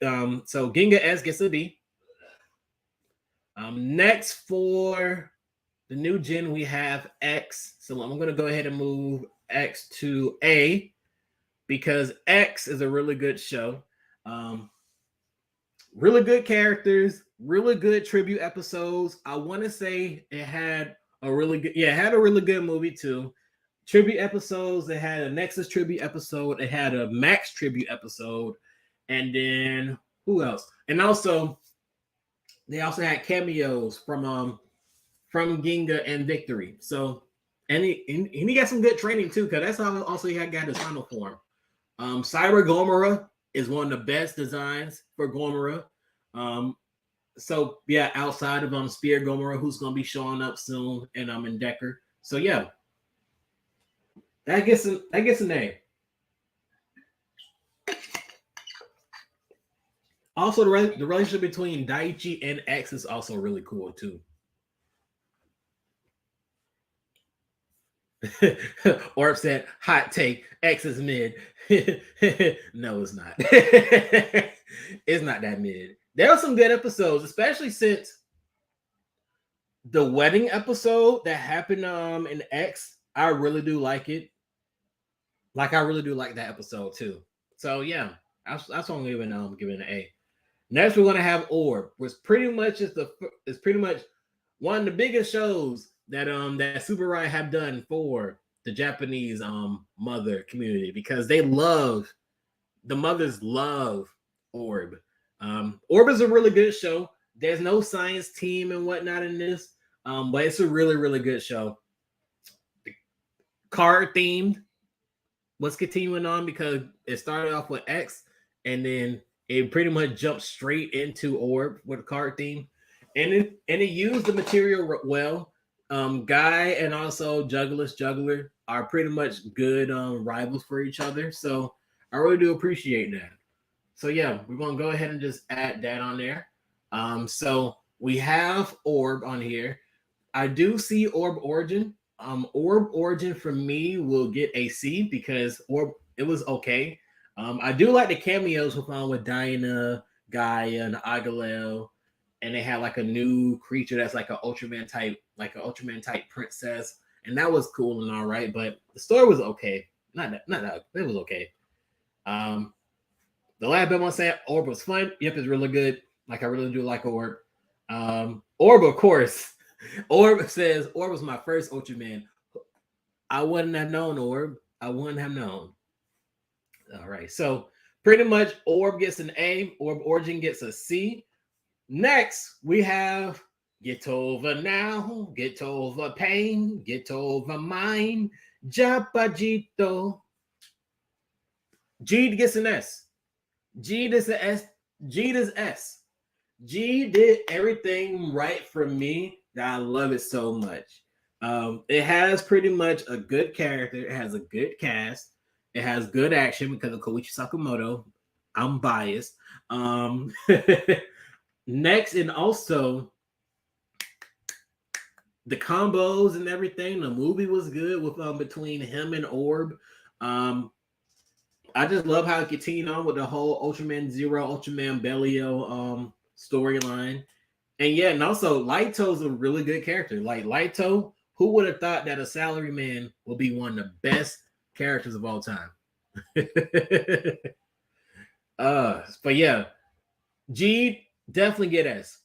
Ginga S gets a B. Next for the new gen, we have X. So I'm going to go ahead and move X to A because X is a really good show. Really good characters, really good tribute episodes. I want to say it had a really good, it had a really good movie too. Tribute episodes. It had a Nexus tribute episode. It had a Max tribute episode, and then who else? And also, they also had cameos from Ginga and Victory. So, and he got some good training too, because that's how also he had got his final form. Cyber Gomora is one of the best designs for Gomora. So yeah, outside of Spear Gomora, who's gonna be showing up soon, and in Decker. So yeah, that gets an A. Also, the relationship between Daichi and X is also really cool too. Orb said, "Hot take: X is mid." No, it's not. It's not that mid. There are some good episodes, especially since the wedding episode that happened in X. I really do like it. Like I really do like that episode too. So yeah, that's what I'm giving an A. Next, we're gonna have Orb, which pretty much is pretty much one of the biggest shows that Super Ride have done for the Japanese mother community because the mothers love Orb. Orb is a really good show. There's no science team and whatnot in this, but it's a really, really good show. Card themed. What's continuing on because it started off with X and then it pretty much jumped straight into Orb with a card theme, and it used the material well. Guy and also Juggler are pretty much good rivals for each other, so I really do appreciate that. So yeah, we're gonna go ahead and just add that on there. So we have Orb on here. I do see Orb Origin. Orb Origin for me will get a C because Orb it was okay. I do like the cameos with Diana, Gaia, and Agalel, and they had like a new creature that's like an Ultraman type princess, and that was cool and all right. But the story was okay. Not that it was okay. The last bit I want to say Orb was fun. Yep, it's really good. Like I really do like Orb. Orb, of course. Orb says Orb was my first Ultraman. I wouldn't have known Orb. I wouldn't have known. All right. So pretty much Orb gets an A. Orb Origin gets a C. Next, we have Get Over Now, Get Over Pain, Get Over Mine, Japajito. G gets an S. G does the S. G does S. G did everything right for me that I love it so much. It has pretty much a good character. It has a good cast. It has good action because of Koichi Sakamoto. I'm biased. Next, and also the combos and everything. The movie was good with between him and Orb. I just love how it continued on with the whole Ultraman Zero, Ultraman Bellio storyline. And yeah, and also Lighto's a really good character. Like Lighto, who would have thought that a salaryman will be one of the best characters of all time? But yeah, G definitely get S.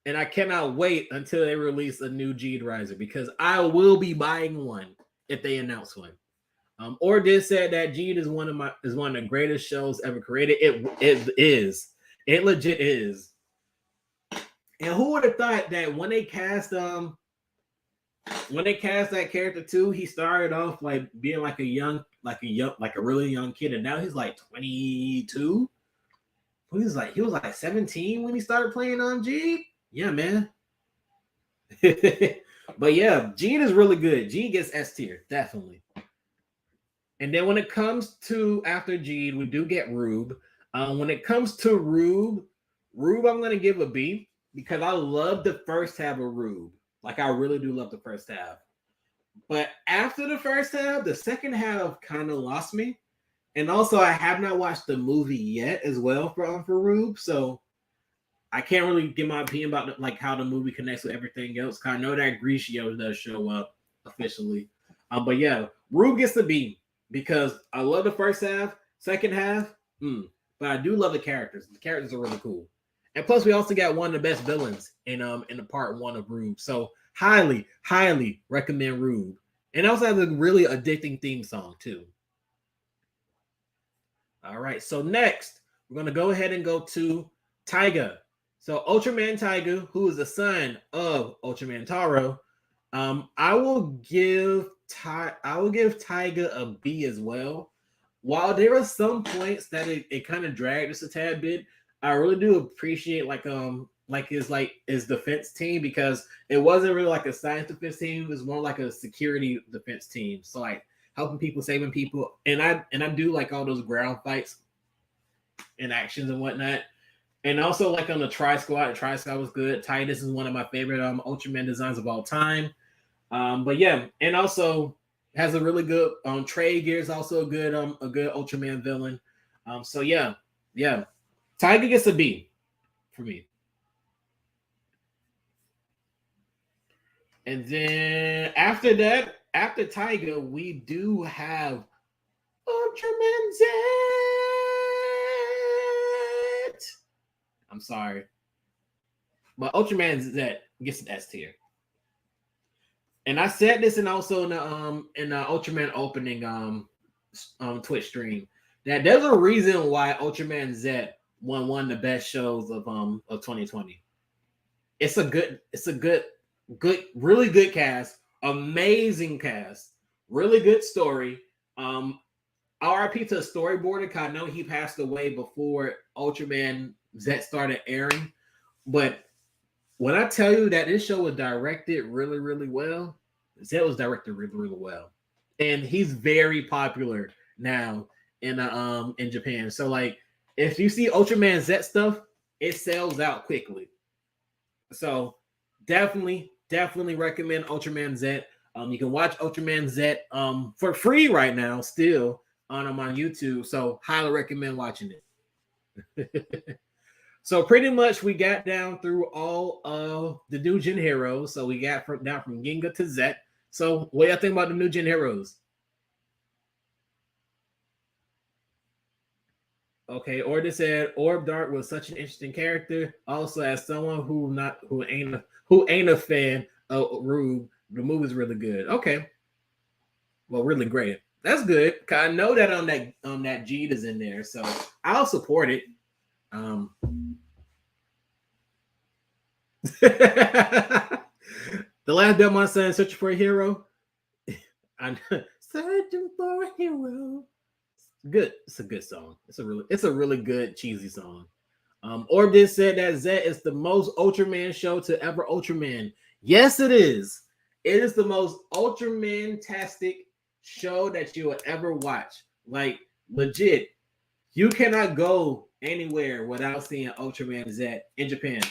And I cannot wait until they release a new G Riser because I will be buying one if they announce one. Or did said that G is one of the greatest shows ever created. It is. It legit is. And who would have thought that when they cast that character too, he started off like being like a really young kid, and now he's like 22. He was like 17 when he started playing on G. Yeah, man. But yeah, Gene is really good. Gene gets S tier, definitely. And then when it comes to after Gene, we do get Rube. When it comes to Rube, I'm gonna give a B because I love the first half of Rube. Like I really do love the first half. But after the first half, the second half kind of lost me. And also, I have not watched the movie yet as well for Rube, so I can't really give my opinion about like how the movie connects with everything else. Cause I know that Grishio does show up officially, but yeah, Rube gets the B because I love the first half, second half, but I do love the characters. The characters are really cool, and plus we also got one of the best villains in the part one of Rube. So highly recommend Rube, and also has a really addicting theme song too. All right, so next we're gonna go ahead and go to Taiga. So Ultraman Taiga, who is the son of Ultraman Taro, I will give Taiga a B as well. While there are some points that it kind of dragged just a tad bit, I really do appreciate his defense team because it wasn't really like a science defense team; it was more like a security defense team. So like helping people, saving people, and I do like all those ground fights and actions and whatnot. And also, like on the Tri Squad was good. Titus is one of my favorite Ultraman designs of all time. But yeah, and also has a really good Trade Gear is also a good Ultraman villain. So yeah. Tiger gets a B for me. And then after that, after Tiger, we do have Ultraman Z. I'm sorry. But Ultraman Z gets an S tier. And I said this and also in the Ultraman opening Twitch stream that there's a reason why Ultraman Z won one of the best shows of 2020. It's a good, really good cast, amazing cast, really good story. RIP to the storyboarder, because I know he passed away before Ultraman Z started airing. But when I tell you that this show was directed really, really well, Z was directed really, really well. And he's very popular now in Japan. So like if you see Ultraman Z stuff, it sells out quickly. So definitely recommend Ultraman Z. You can watch Ultraman Z for free right now still on YouTube. So highly recommend watching it. So pretty much we got down through all of the new gen heroes. So we got down from Ginga to Z. So what do you think about the new gen heroes? Okay, Order said Orb Dark was such an interesting character. Also, as someone who ain't a fan of Rube, the movie's really good. Okay, well, really great. That's good. Cause I know that that Jeet is in there, so I'll support it. The last bit my son searching for a hero. I'm searching for a hero. Good. It's a good song. It's a really good cheesy song. Orb did said that Z is the most Ultraman show to ever Ultraman. Yes, it is. It is the most Ultraman-tastic show that you will ever watch. Like legit, you cannot go anywhere without seeing Ultraman Z in Japan.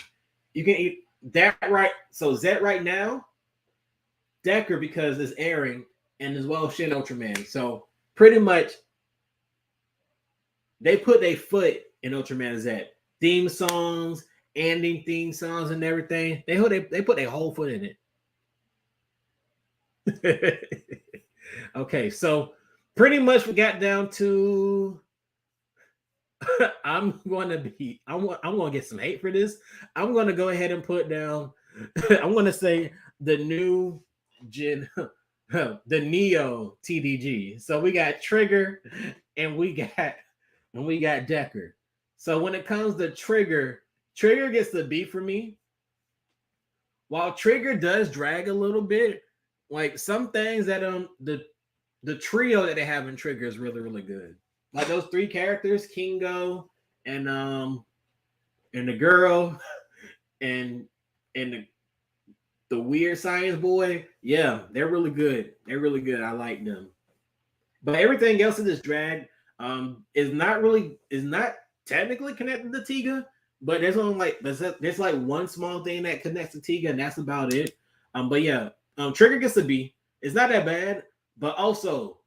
You can eat that right. So Z right now, Decker because it's airing, and as well as Shin Ultraman. So pretty much they put their foot in Ultraman Z. Theme songs, ending theme songs, and everything. They put their whole foot in it. Okay, so pretty much we got down to I'm gonna get some hate for this. I'm gonna go ahead and put down. I'm gonna say the new gen, the Neo TDG. So we got Trigger, and we got Decker. So when it comes to Trigger, Trigger gets the B for me. While Trigger does drag a little bit, like some things that the trio that they have in Trigger is really really good. Like those three characters, Kingo and and the girl and the weird science boy. Yeah, they're really good. They're really good. I like them. But everything else in this drag is not technically connected to Tiga, but there's like one small thing that connects to Tiga, and that's about it. But yeah, Trigger gets a B. It's not that bad, but also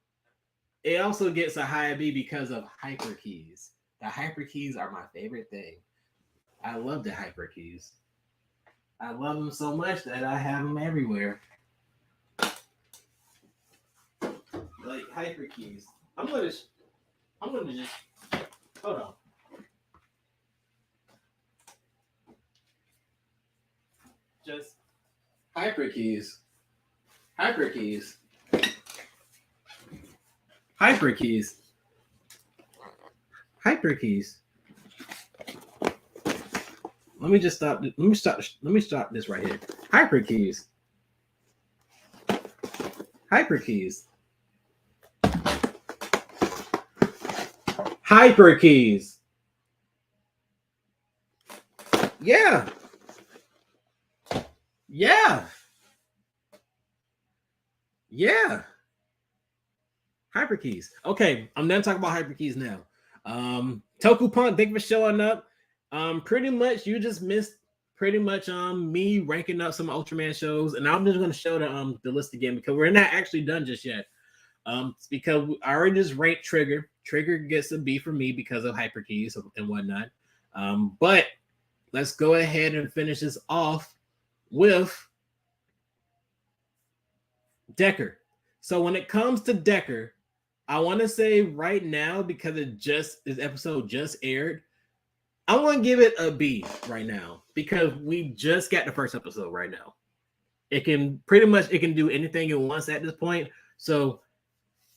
it also gets a high B because of hyper keys. The hyper keys are my favorite thing. I love the hyper keys. I love them so much that I have them everywhere. Like hyper keys. I'm gonna just hold on. Just hyper keys. Hyper keys. Hyper keys. Hyper keys. Let me just stop. Let me stop this right here. Hyper keys. Hyper keys. Hyper keys. Yeah. Yeah. Yeah. Hyper keys. Okay, I'm done talking about hyper keys now. Toku Punk, thank you for showing up. Pretty much you just missed pretty much me ranking up some Ultraman shows, and I'm just gonna show the list again because we're not actually done just yet. It's because I already just ranked Trigger. Trigger gets a B for me because of hyper keys and whatnot. But let's go ahead and finish this off with Decker. So when it comes to Decker, I want to say right now, because this episode just aired, I want to give it a B right now because we just got the first episode right now. It can do anything it wants at this point. So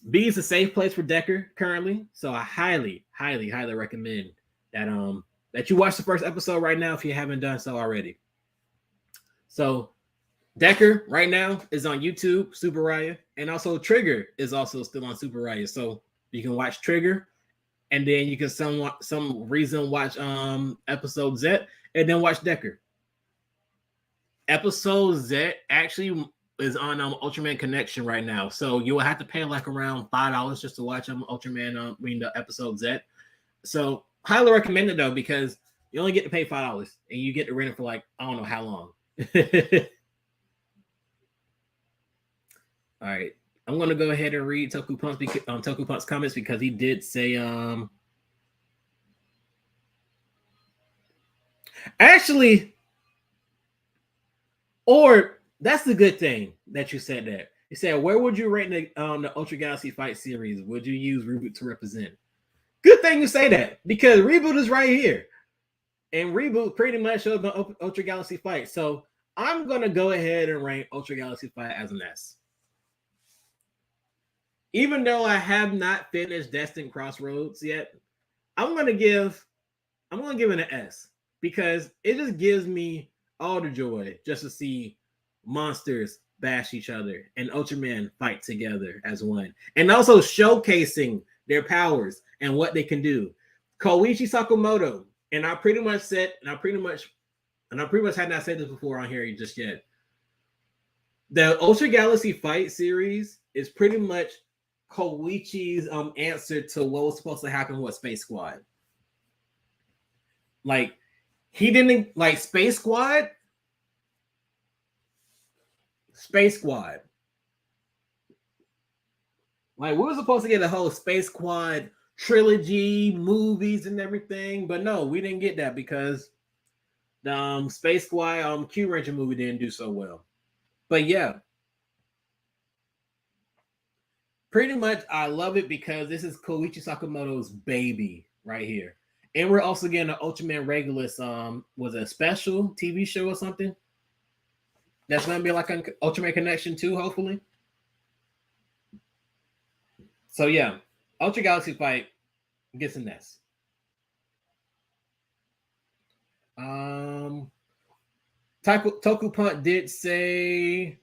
B is a safe place for Decker currently. So I highly, highly, highly recommend that you watch the first episode right now if you haven't done so already. So Decker right now is on YouTube, Super Raya, and also Trigger is also still on Super Raya. So you can watch Trigger, and then you can some reason watch episode Z, and then watch Decker. Episode Z actually is on Ultraman Connection right now, so you will have to pay like around $5 just to watch Ultraman the episode Z. So highly recommend it though because you only get to pay $5 and you get to rent it for like I don't know how long. All right, I'm gonna go ahead and read Toku Punk's comments because he did say actually, or that's the good thing that you said that. He said, where would you rate the Ultra Galaxy Fight series? Would you use Reboot to represent? Good thing you say that because Reboot is right here. And Reboot pretty much shows the Ultra Galaxy Fight. So I'm going to go ahead and rank Ultra Galaxy Fight as an S. Even though I have not finished Destined Crossroads yet, I'm going to give it an S because it just gives me all the joy just to see monsters bash each other and Ultraman fight together as one, and also showcasing their powers and what they can do. Koichi Sakamoto, and I pretty much had not said this before on here just yet. The Ultra Galaxy Fight series is pretty much Koichi's answer to what was supposed to happen with Space Squad. Like, he didn't like Space Squad. Like, we were supposed to get a whole Space Squad trilogy, movies, and everything, but no, we didn't get that because the Space Squad Q Ranger movie didn't do so well. But yeah, pretty much I love it because this is Koichi Sakamoto's baby right here. And we're also getting an Ultraman Regulus. Was it a special TV show or something? That's gonna be like an Ultraman Connection too, hopefully. So yeah, Ultra Galaxy Fight gets in this. Toku Punt did say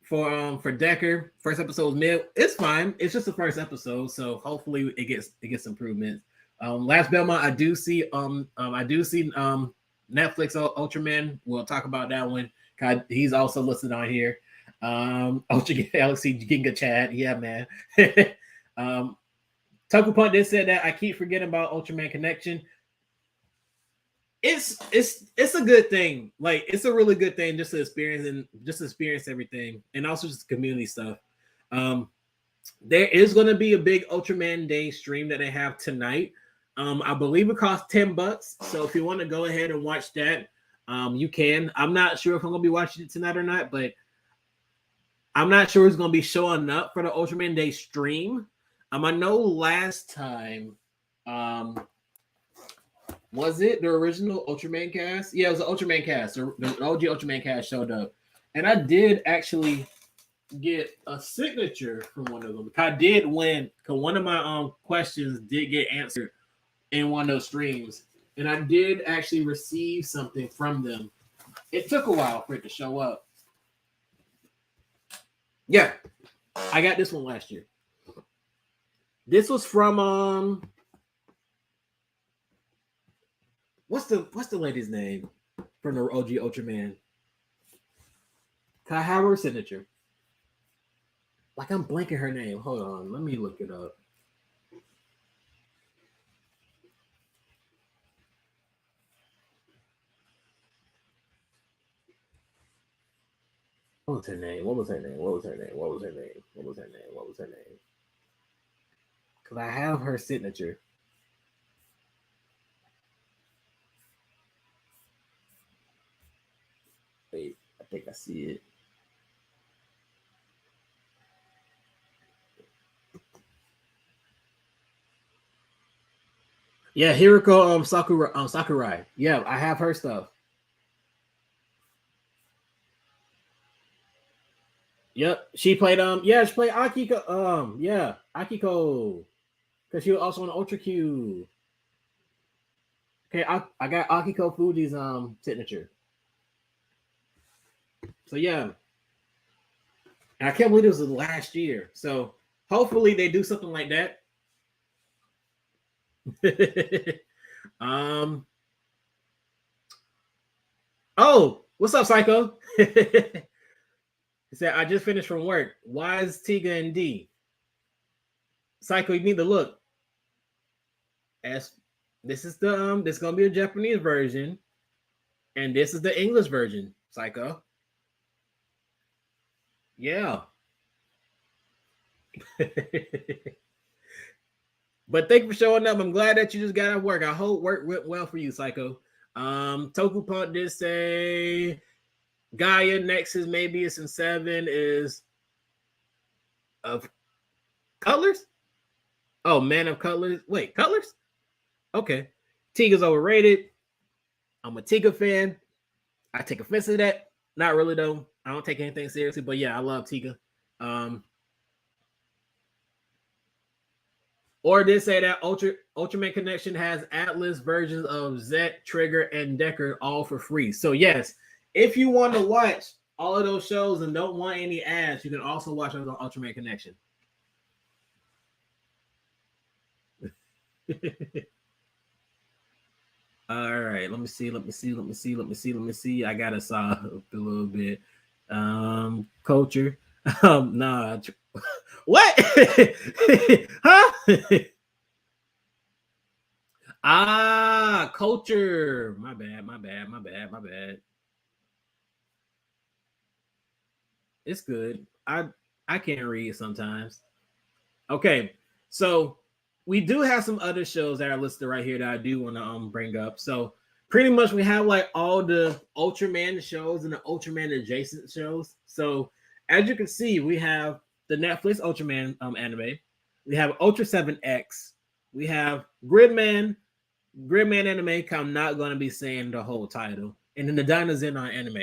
for Decker, first episode was mid. It's fine. It's just the first episode, so hopefully it gets improvements. Last Belmont, I do see Netflix Ultraman. We'll talk about that one. He's also listed on here. Ultra Galaxy Ginga Chad, yeah, man. Toku Punt did say that I keep forgetting about Ultraman Connection. It's a good thing. Like it's a really good thing just to experience everything, and also just community stuff. There is going to be a big Ultraman Day stream that they have tonight. I believe it costs $10. So if you want to go ahead and watch that, you can. I'm not sure if I'm going to be watching it tonight or not, but I'm not sure who's going to be showing up for the Ultraman Day stream. I know last time, was it the original Ultraman cast? Yeah, it was the Ultraman cast. The OG Ultraman cast showed up. And I did actually get a signature from one of them. I did win, because one of my questions did get answered in one of those streams. And I did actually receive something from them. It took a while for it to show up. Yeah, I got this one last year. This was from what's the lady's name from the OG Ultraman? Can I have her signature? Like I'm blanking her name. Hold on, let me look it up. What was her name? Because I have her signature. Wait, I think I see it. Yeah, Hiroko Sakurai. Yeah, I have her stuff. Yep, she played she played Akiko. Akiko. Because she was also on Ultra Q. Okay, I got Akiko Fuji's signature. So yeah. And I can't believe this was last year. So hopefully they do something like that. Oh, what's up, Psycho? He said, I just finished from work. Why is Tiga and D? Psycho, you need to look. As this is the this is gonna be a Japanese version, and this is the English version, Psycho. Yeah. But thank you for showing up. I'm glad that you just got out of work. I hope work went well for you, Psycho. Toku Punk did say Gaia Nexus maybe it's in 7 is of colors. Oh, Man of Colors. Wait, colors? Okay. Tiga's overrated. I'm a Tiga fan. I take offense to that. Not really though. I don't take anything seriously, but yeah, I love Tiga. Or did say that Ultraman Connection has Atlas versions of Zet, Trigger, and Decker all for free. So yes, if you want to watch all of those shows and don't want any ads, you can also watch those on Ultraman Connection. All right, let me see. I gotta solve a little bit. Culture. Nah. What? Huh? Culture. My bad. It's good. I can't read sometimes. Okay, so we do have some other shows that are listed right here that I do want to bring up. So pretty much we have like all the Ultraman shows and the Ultraman adjacent shows. So as you can see, we have the Netflix Ultraman anime. We have Ultra 7X. we have Gridman anime. I'm not going to be saying the whole title. And then the Dynazenon anime.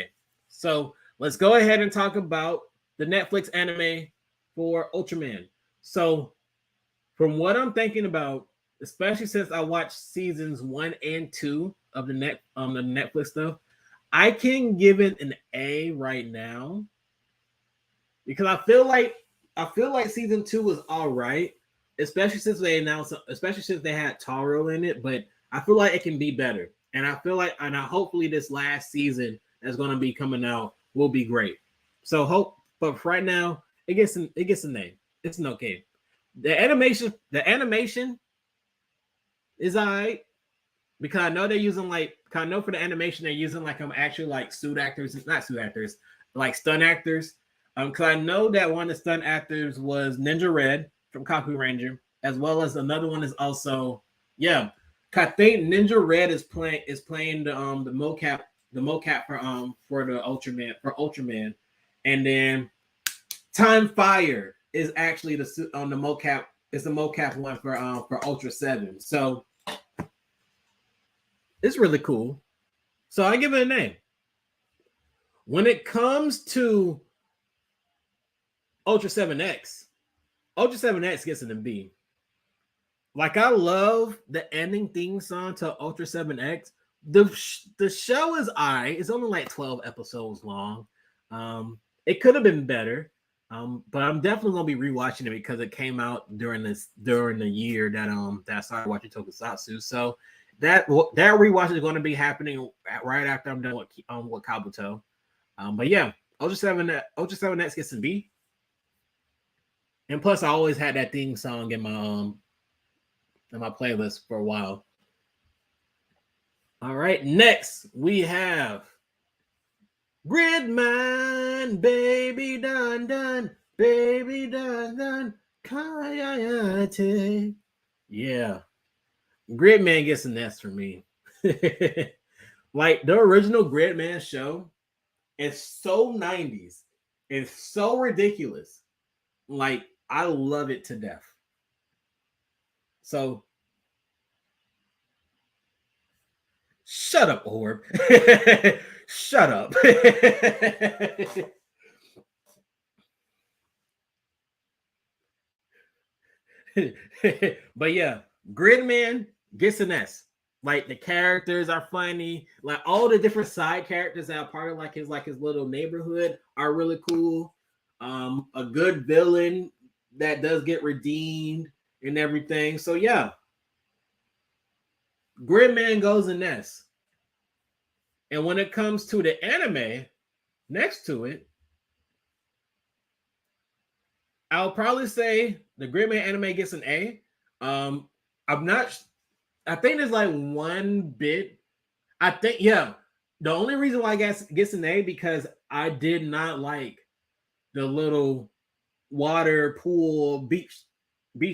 So let's go ahead and talk about the Netflix anime for Ultraman. So from what I'm thinking about, especially since I watched seasons 1 and 2 of the Netflix stuff, I can give it an A right now because I feel like season 2 was all right, especially since they had Taro in it, but I feel like it can be better. And hopefully this last season that's going to be coming out will be great. But for right now, it gets a name. It's an okay. The animation is alright because I know they're using I know for the animation they're using actually like not suit actors, like stunt actors. Because I know that one of the stunt actors was Ninja Red from Kaku Ranger, as well as another one is also I think Ninja Red is playing the mocap for the Ultraman, and then Time Fire is actually the mocap. It's the mocap one for Ultra 7. So it's really cool. So I give it a name. When it comes to Ultra 7X, Ultra 7X gets an B. Like, I love the ending theme song to Ultra 7X. The show is alright. It's only like 12 episodes long. It could have been better. But I'm definitely gonna be rewatching it because it came out during the year that I started watching Tokusatsu. So that rewatch is going to be happening right after I'm done with Kabuto. But yeah, Ultra 7X gets a B. And plus, I always had that theme song in my playlist for a while. All right, next we have Gridman, baby dun dun, baby dun dun, Kayate. Yeah, Gridman gets an S for me. Like the original Gridman show is so 90s. It's so ridiculous. Like, I love it to death. So shut up, Orb. Shut up. But yeah, Gridman gets an S. Like, the characters are funny. Like, all the different side characters that are part of his little neighborhood are really cool. A good villain that does get redeemed and everything. So yeah, Gridman goes in S. And when it comes to the anime next to it, I'll probably say the Gridman anime gets an A. I'm not. I think there's like one bit. I think the only reason why I guess gets an A because I did not like the little water pool beach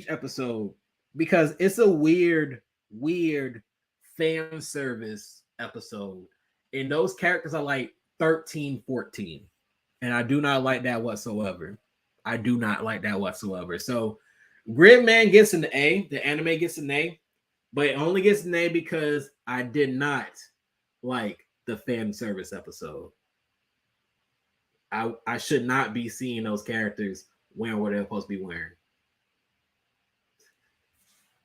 episode because it's a weird fan service episode, and those characters are like 13, 14, and I do not like that whatsoever. I do not like that whatsoever. So Gridman gets an A. The anime gets an A, but it only gets an A because I did not like the fan service episode. I should not be seeing those characters wearing what they're supposed to be wearing.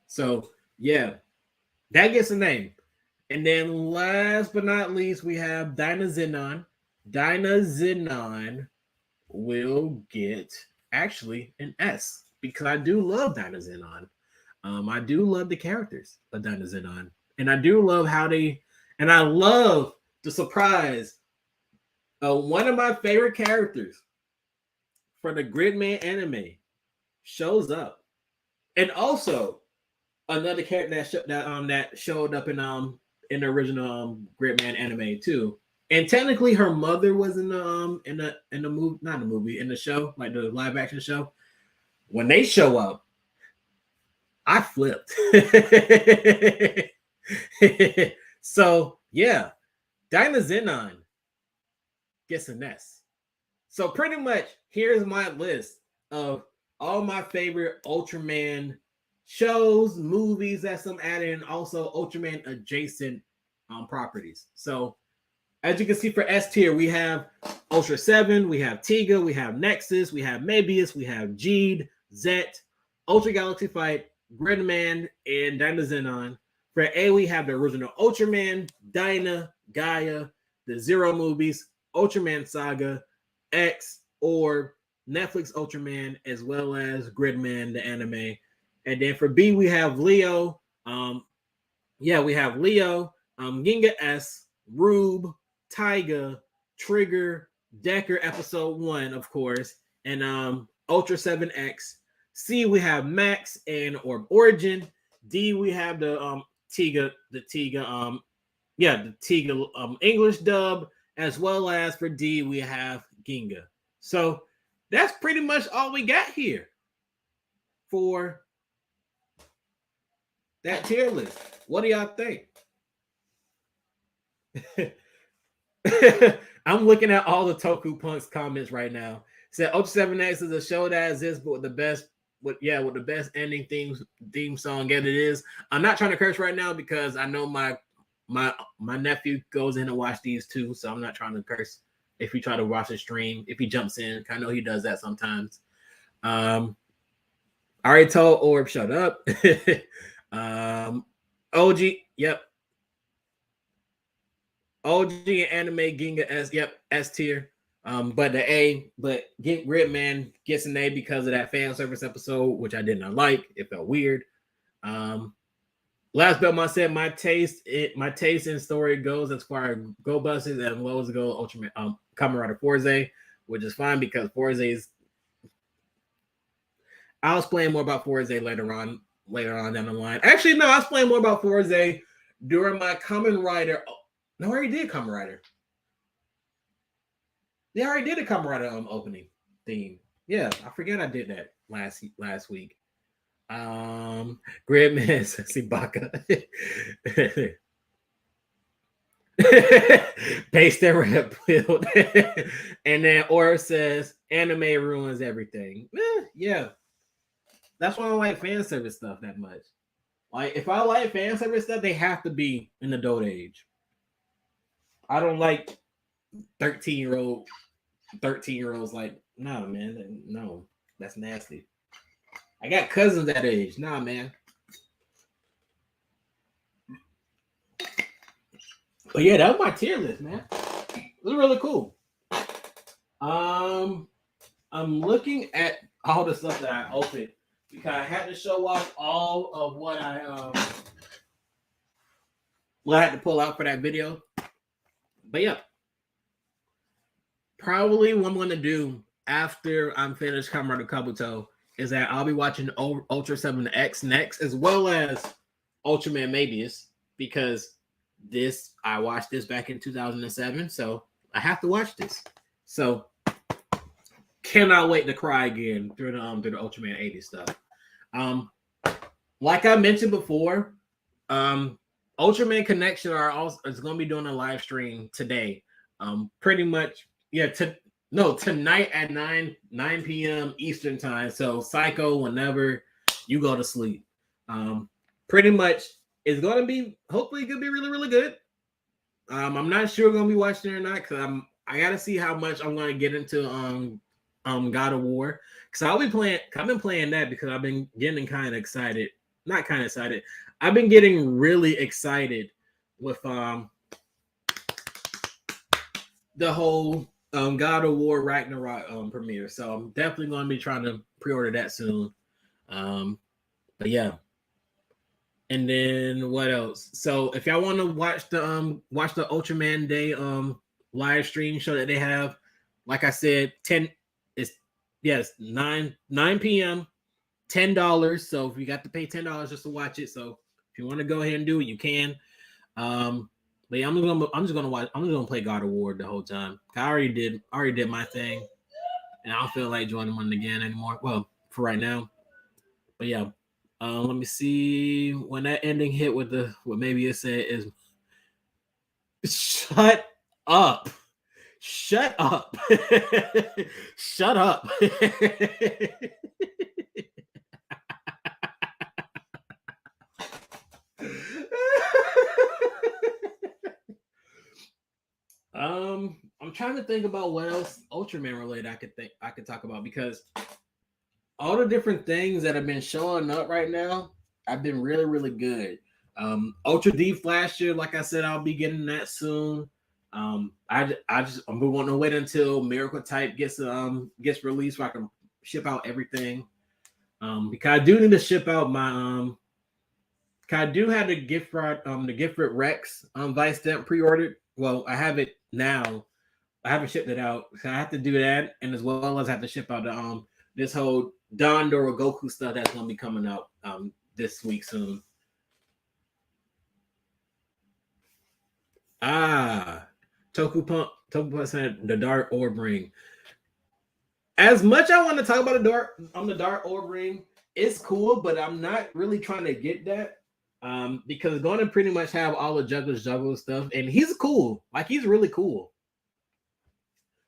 So yeah, that gets a name. And then last but not least, we have Dynazenon. Dynazenon will get actually an S because I do love Dynazenon. I do love the characters of Dynazenon. And I do love and I love the surprise. One of my favorite characters for the Gridman anime shows up. And also another character that showed up in the original Gridman anime too. And technically her mother was in the movie, not the movie, in the show, like the live action show. When they show up, I flipped. So yeah, Dynazenon gets an S. So pretty much here's my list of all my favorite Ultraman shows, movies that some added, and also Ultraman adjacent properties. So as you can see for S tier, we have Ultra 7, we have Tiga, we have Nexus, we have Mebius, we have Jeed, Zet, Ultra Galaxy Fight, Gridman, and Dynazenon. For A, we have the original Ultraman, Dyna, Gaia, the Zero movies, Ultraman Saga, X, or Netflix Ultraman, as well as Gridman, the anime. And then for B, we have Leo. We have Leo, Ginga S, Rube, Tyga, Trigger, Decker Episode 1, of course, and Ultra 7X. C, we have Max and Origin. D, we have the Tiga English dub, as well as for D, we have Ginga. So that's pretty much all we got here for that tier list. What do y'all think? I'm looking at all the Toku Punk's comments right now. Said Ultra 7X is a show that exists, but with the best ending theme song yet it is. I'm not trying to curse right now because I know my nephew goes in and watch these too, so I'm not trying to curse if he try to watch the stream, if he jumps in. I know he does that sometimes. I already told Orb shut up. OG, yep. OG and anime Ginga S tier. But Gridman gets an A because of that fan service episode, which I did not like. It felt weird. Last but said my taste in story goes as far as Go Buses and low as go Ultraman Kamen Rider Forze, which is fine because Forze's. I was playing more about Forze later on down the line. Actually, no, I was playing more about Forze during my Kamen Rider. No, I already did Kamen Rider. They already did a Kamen Rider opening theme. Yeah, I forget I did that last week. Gridman says Ibaka. Based and rep build. And then Aura says anime ruins everything. Yeah. That's why I don't like fan service stuff that much. Like if I like fan service stuff, they have to be in the adult age. I don't like 13-year-olds like, nah, man, no, that's nasty. I got cousins that age. Nah, man. But yeah, that was my tier list, man. It was really cool. I'm looking at all the stuff that I opened because I had to show off all of what I had to pull out for that video. But yeah, probably what I'm gonna do after I'm finished Kamen Rider Kabuto is that I'll be watching Ultra 7X next, as well as Ultraman Mebius, because I watched this back in 2007, so I have to watch this. So cannot wait to cry again through the Ultraman 80 stuff. Like I mentioned before, Ultraman Connection is going to be doing a live stream today. Pretty much, tonight at 9 p.m. Eastern time. So Psycho, whenever you go to sleep. Pretty much it's going to be, hopefully it could be really, really good. I'm not sure I'm going to be watching it or not because I got to see how much I'm going to get into God of War. Because I've been playing that because I've been getting kind of excited. Not kind of excited. I've been getting really excited with the whole God of War Ragnarok premiere. So I'm definitely going to be trying to pre-order that soon. But yeah. And then what else? So if y'all want to watch the Ultraman Day live stream show that they have, like I said, 9 p.m. $10. So if you got to pay $10 just to watch it, so if you want to go ahead and do it, you can. But yeah, I'm just gonna play God of War the whole time. I already did my thing, and I don't feel like joining one again anymore. Well, for right now. But yeah, let me see when that ending hit with what maybe it said is. Shut up. Shut up. Shut up. I'm trying to think about what else Ultraman related I could talk about because all the different things that have been showing up right now have been really, really good. Ultra D Flasher, like I said, I'll be getting that soon. I'm going to wait until Miracle Type gets released so I can ship out everything. Because I do need to ship out my I do have the gift for Rex Vice Stamp pre-ordered. Well, I have it now. I haven't shipped it out, so I have to do that, and as well as I have to ship out the this whole Dondor Goku stuff that's gonna be coming out this week soon. Ah, Toku Pump said the Dark Orb Ring. As much I want to talk about the Dark Orb Ring, it's cool, but I'm not really trying to get that. Because it's going to pretty much have all the juggle stuff, and he's cool. Like he's really cool.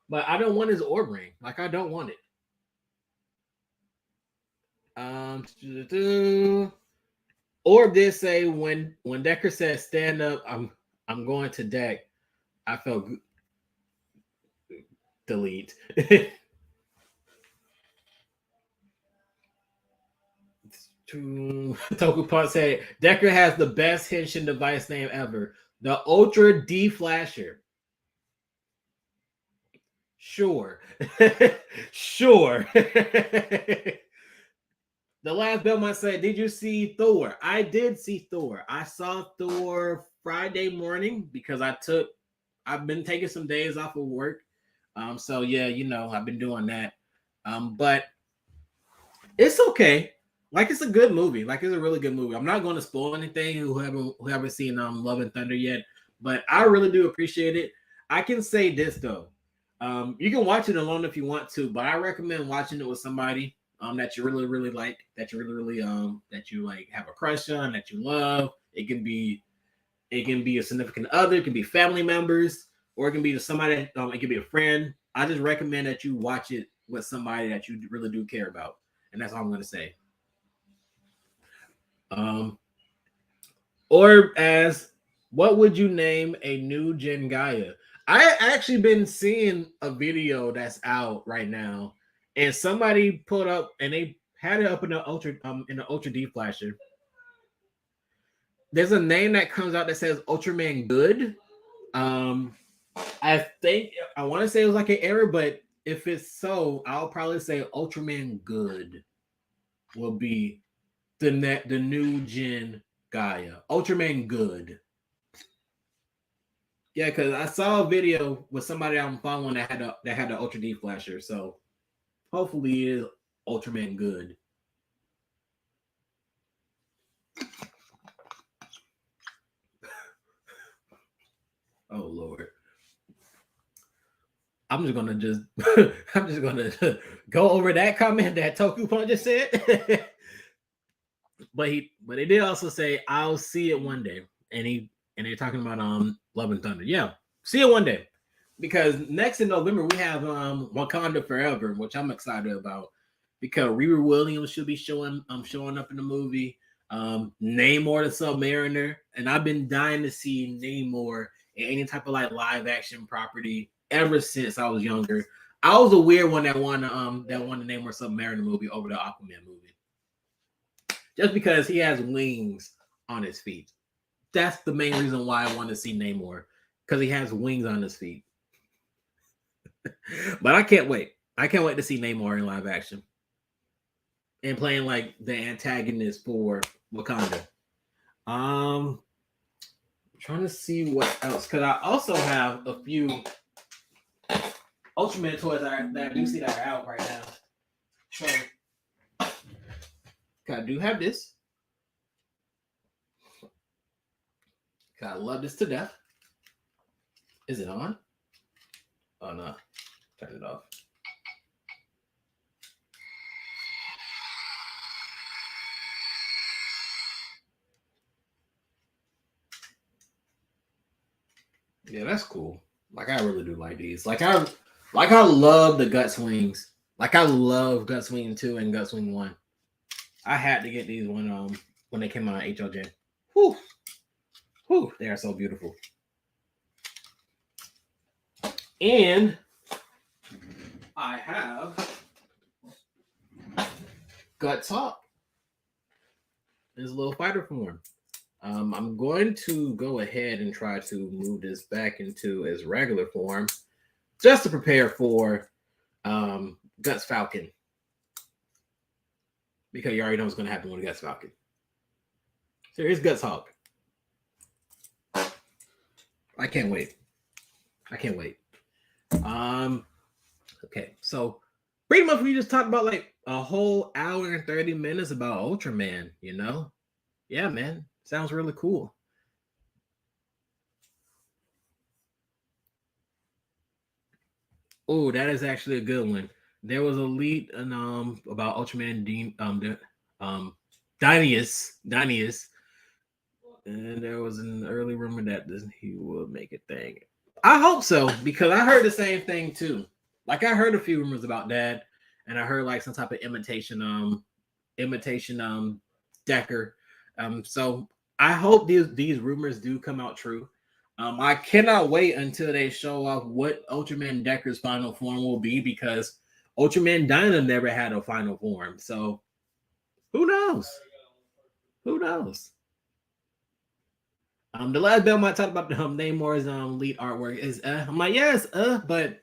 But I don't want his orb ring. Like I don't want it. Orb did say when Decker said stand up, I'm going to deck. I felt delete. Toku Punt said Decker has the best Henshin device name ever, the Ultra D Flasher. Sure. Sure. The last Belmont said, did you see Thor? I did see Thor. I saw Thor Friday morning because I've been taking some days off of work. So yeah, I've been doing that. But it's okay. Like it's a good movie. Like it's a really good movie. I'm not going to spoil anything who haven't seen Love and Thunder yet, but I really do appreciate it. I can say this though. You can watch it alone if you want to, but I recommend watching it with somebody that you really, really like, that you really, really that you like have a crush on, that you love. It can be a significant other, it can be family members, or it can be somebody, it can be a friend. I just recommend that you watch it with somebody that you really do care about. And that's all I'm gonna say. Or as what would you name a new Gen Gaia? I actually been seeing a video that's out right now, and somebody put up and they had it up in the Ultra D Flasher. There's a name that comes out that says Ultraman Good. I think I want to say it was like an error, but if it's so, I'll probably say Ultraman Good will be the new Gen Gaia. Ultraman Good. Yeah, because I saw a video with somebody I'm following that had the Ultra D Flasher. So hopefully it is Ultraman Good. Oh Lord. I'm just gonna go over that comment that Toku Pun just said. but they did also say I'll see it one day. And they're talking about Love and Thunder. Yeah, see it one day. Because next in November we have Wakanda Forever, which I'm excited about. Because Riri Williams should be showing up in the movie. Namor the Submariner, and I've been dying to see Namor in any type of like live action property ever since I was younger. I was a weird one that won the Namor Submariner movie over the Aquaman movie, just because he has wings on his feet. That's the main reason why I want to see Namor, because he has wings on his feet. But I can't wait. I can't wait to see Namor in live action and playing like the antagonist for Wakanda. Trying to see what else, because I also have a few Ultraman toys that I do see that are out right now. So I do have this. I love this to death. Is it on? Oh no. Turn it off. Yeah, that's cool. Like I really do like these. Like I love the Guts Wings. Like I love Guts Wing 2 and Guts Wing 1. I had to get these when they came out on HLJ. Whew. Whew, they are so beautiful. And I have Guts Hawk. His little fighter form. I'm going to go ahead and try to move this back into its regular form just to prepare for Guts Falcon. Because you already know what's going to happen with Guts Falcon. So here's Guts Hawk. I can't wait. Okay, so pretty much we just talked about like a whole hour and 30 minutes about Ultraman, you know? Yeah, man. Sounds really cool. Oh, that is actually a good one. There was a lead about Ultraman Dinius, and there was an early rumor that he will make a thing. I hope so because I heard the same thing too. Like I heard a few rumors about that, and I heard like some type of imitation Decker. So I hope these rumors do come out true. I cannot wait until they show off what Ultraman Decker's final form will be because Ultraman Dyna never had a final form. So who knows? Who knows? The last bell might talk about Namor's lead artwork is I'm like, yes, but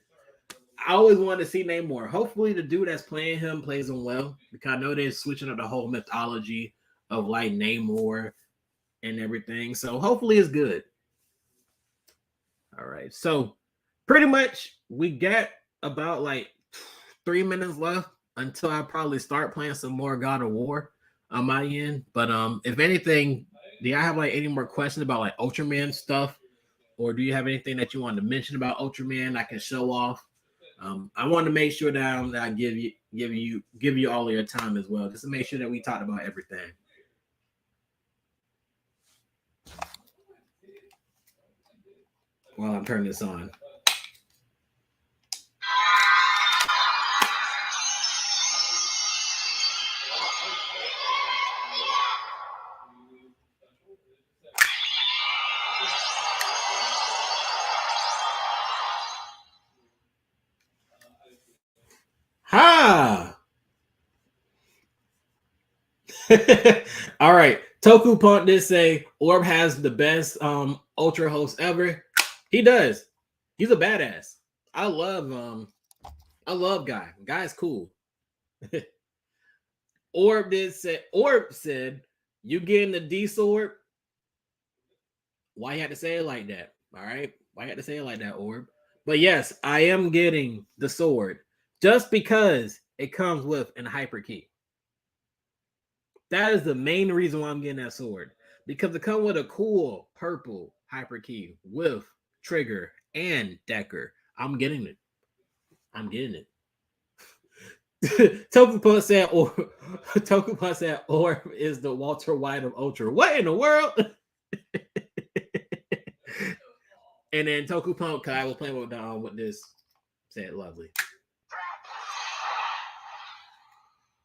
I always wanted to see Namor. Hopefully the dude that's playing him plays him well because I know they're switching up the whole mythology of like Namor and everything. So hopefully it's good. All right. So pretty much we got about like 3 minutes left until I probably start playing some more God of War on my end. But if anything, do y'all have like any more questions about like Ultraman stuff? Or do you have anything that you want to mention about Ultraman I can show off? I want to make sure that I give you all of your time as well, just to make sure that we talked about everything. While I'm turning this on. Ha! All right. Toku Punk did say Orb has the best Ultra host ever. He does. He's a badass. I love Guy. Guy's cool. Orb said, you getting the D sword? Why you had to say it like that? All right. Why you had to say it like that, Orb? But yes, I am getting the sword just because it comes with an hyper key. That is the main reason why I'm getting that sword. Because it comes with a cool purple hyper key with trigger and Decker. I'm getting it. Tokupa said Orb is the Walter White of Ultra. What in the world? And then Tokupunk, I was playing with this, said lovely.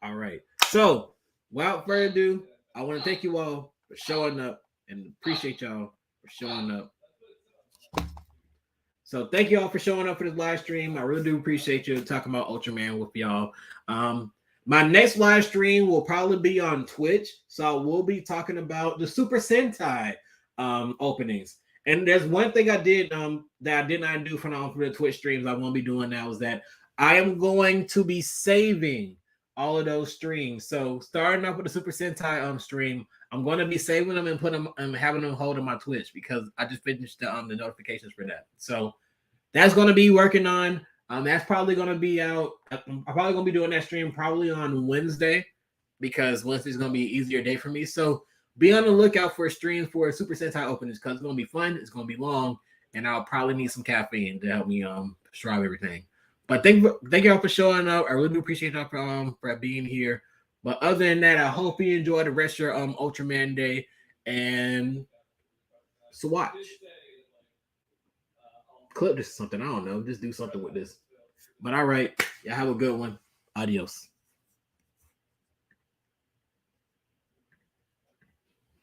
All right. So without further ado, I want to thank you all for showing up and appreciate y'all for showing up. So thank you all for showing up for this live stream. I really do appreciate you talking about Ultraman with y'all. My next live stream will probably be on Twitch. So I will be talking about the Super Sentai openings. And there's one thing I did that I did not do for the Twitch streams. I won't be doing now is that I am going to be saving all of those streams. So starting off with the Super Sentai stream, I'm going to be saving them and putting them and having them hold on my Twitch because I just finished the notifications for that. So that's going to be working on. That's probably going to be out. I'm probably going to be doing that stream probably on Wednesday because Wednesday is going to be an easier day for me. So be on the lookout for a stream for Super Sentai openings because it's going to be fun. It's going to be long, and I'll probably need some caffeine to help me strive everything. But thank you all for showing up. I really do appreciate y'all for being here. But other than that, I hope you enjoy the rest of your Ultraman Day and so watch. Clip this or something. I don't know. Just do something with this. But all right. Y'all have a good one. Adios.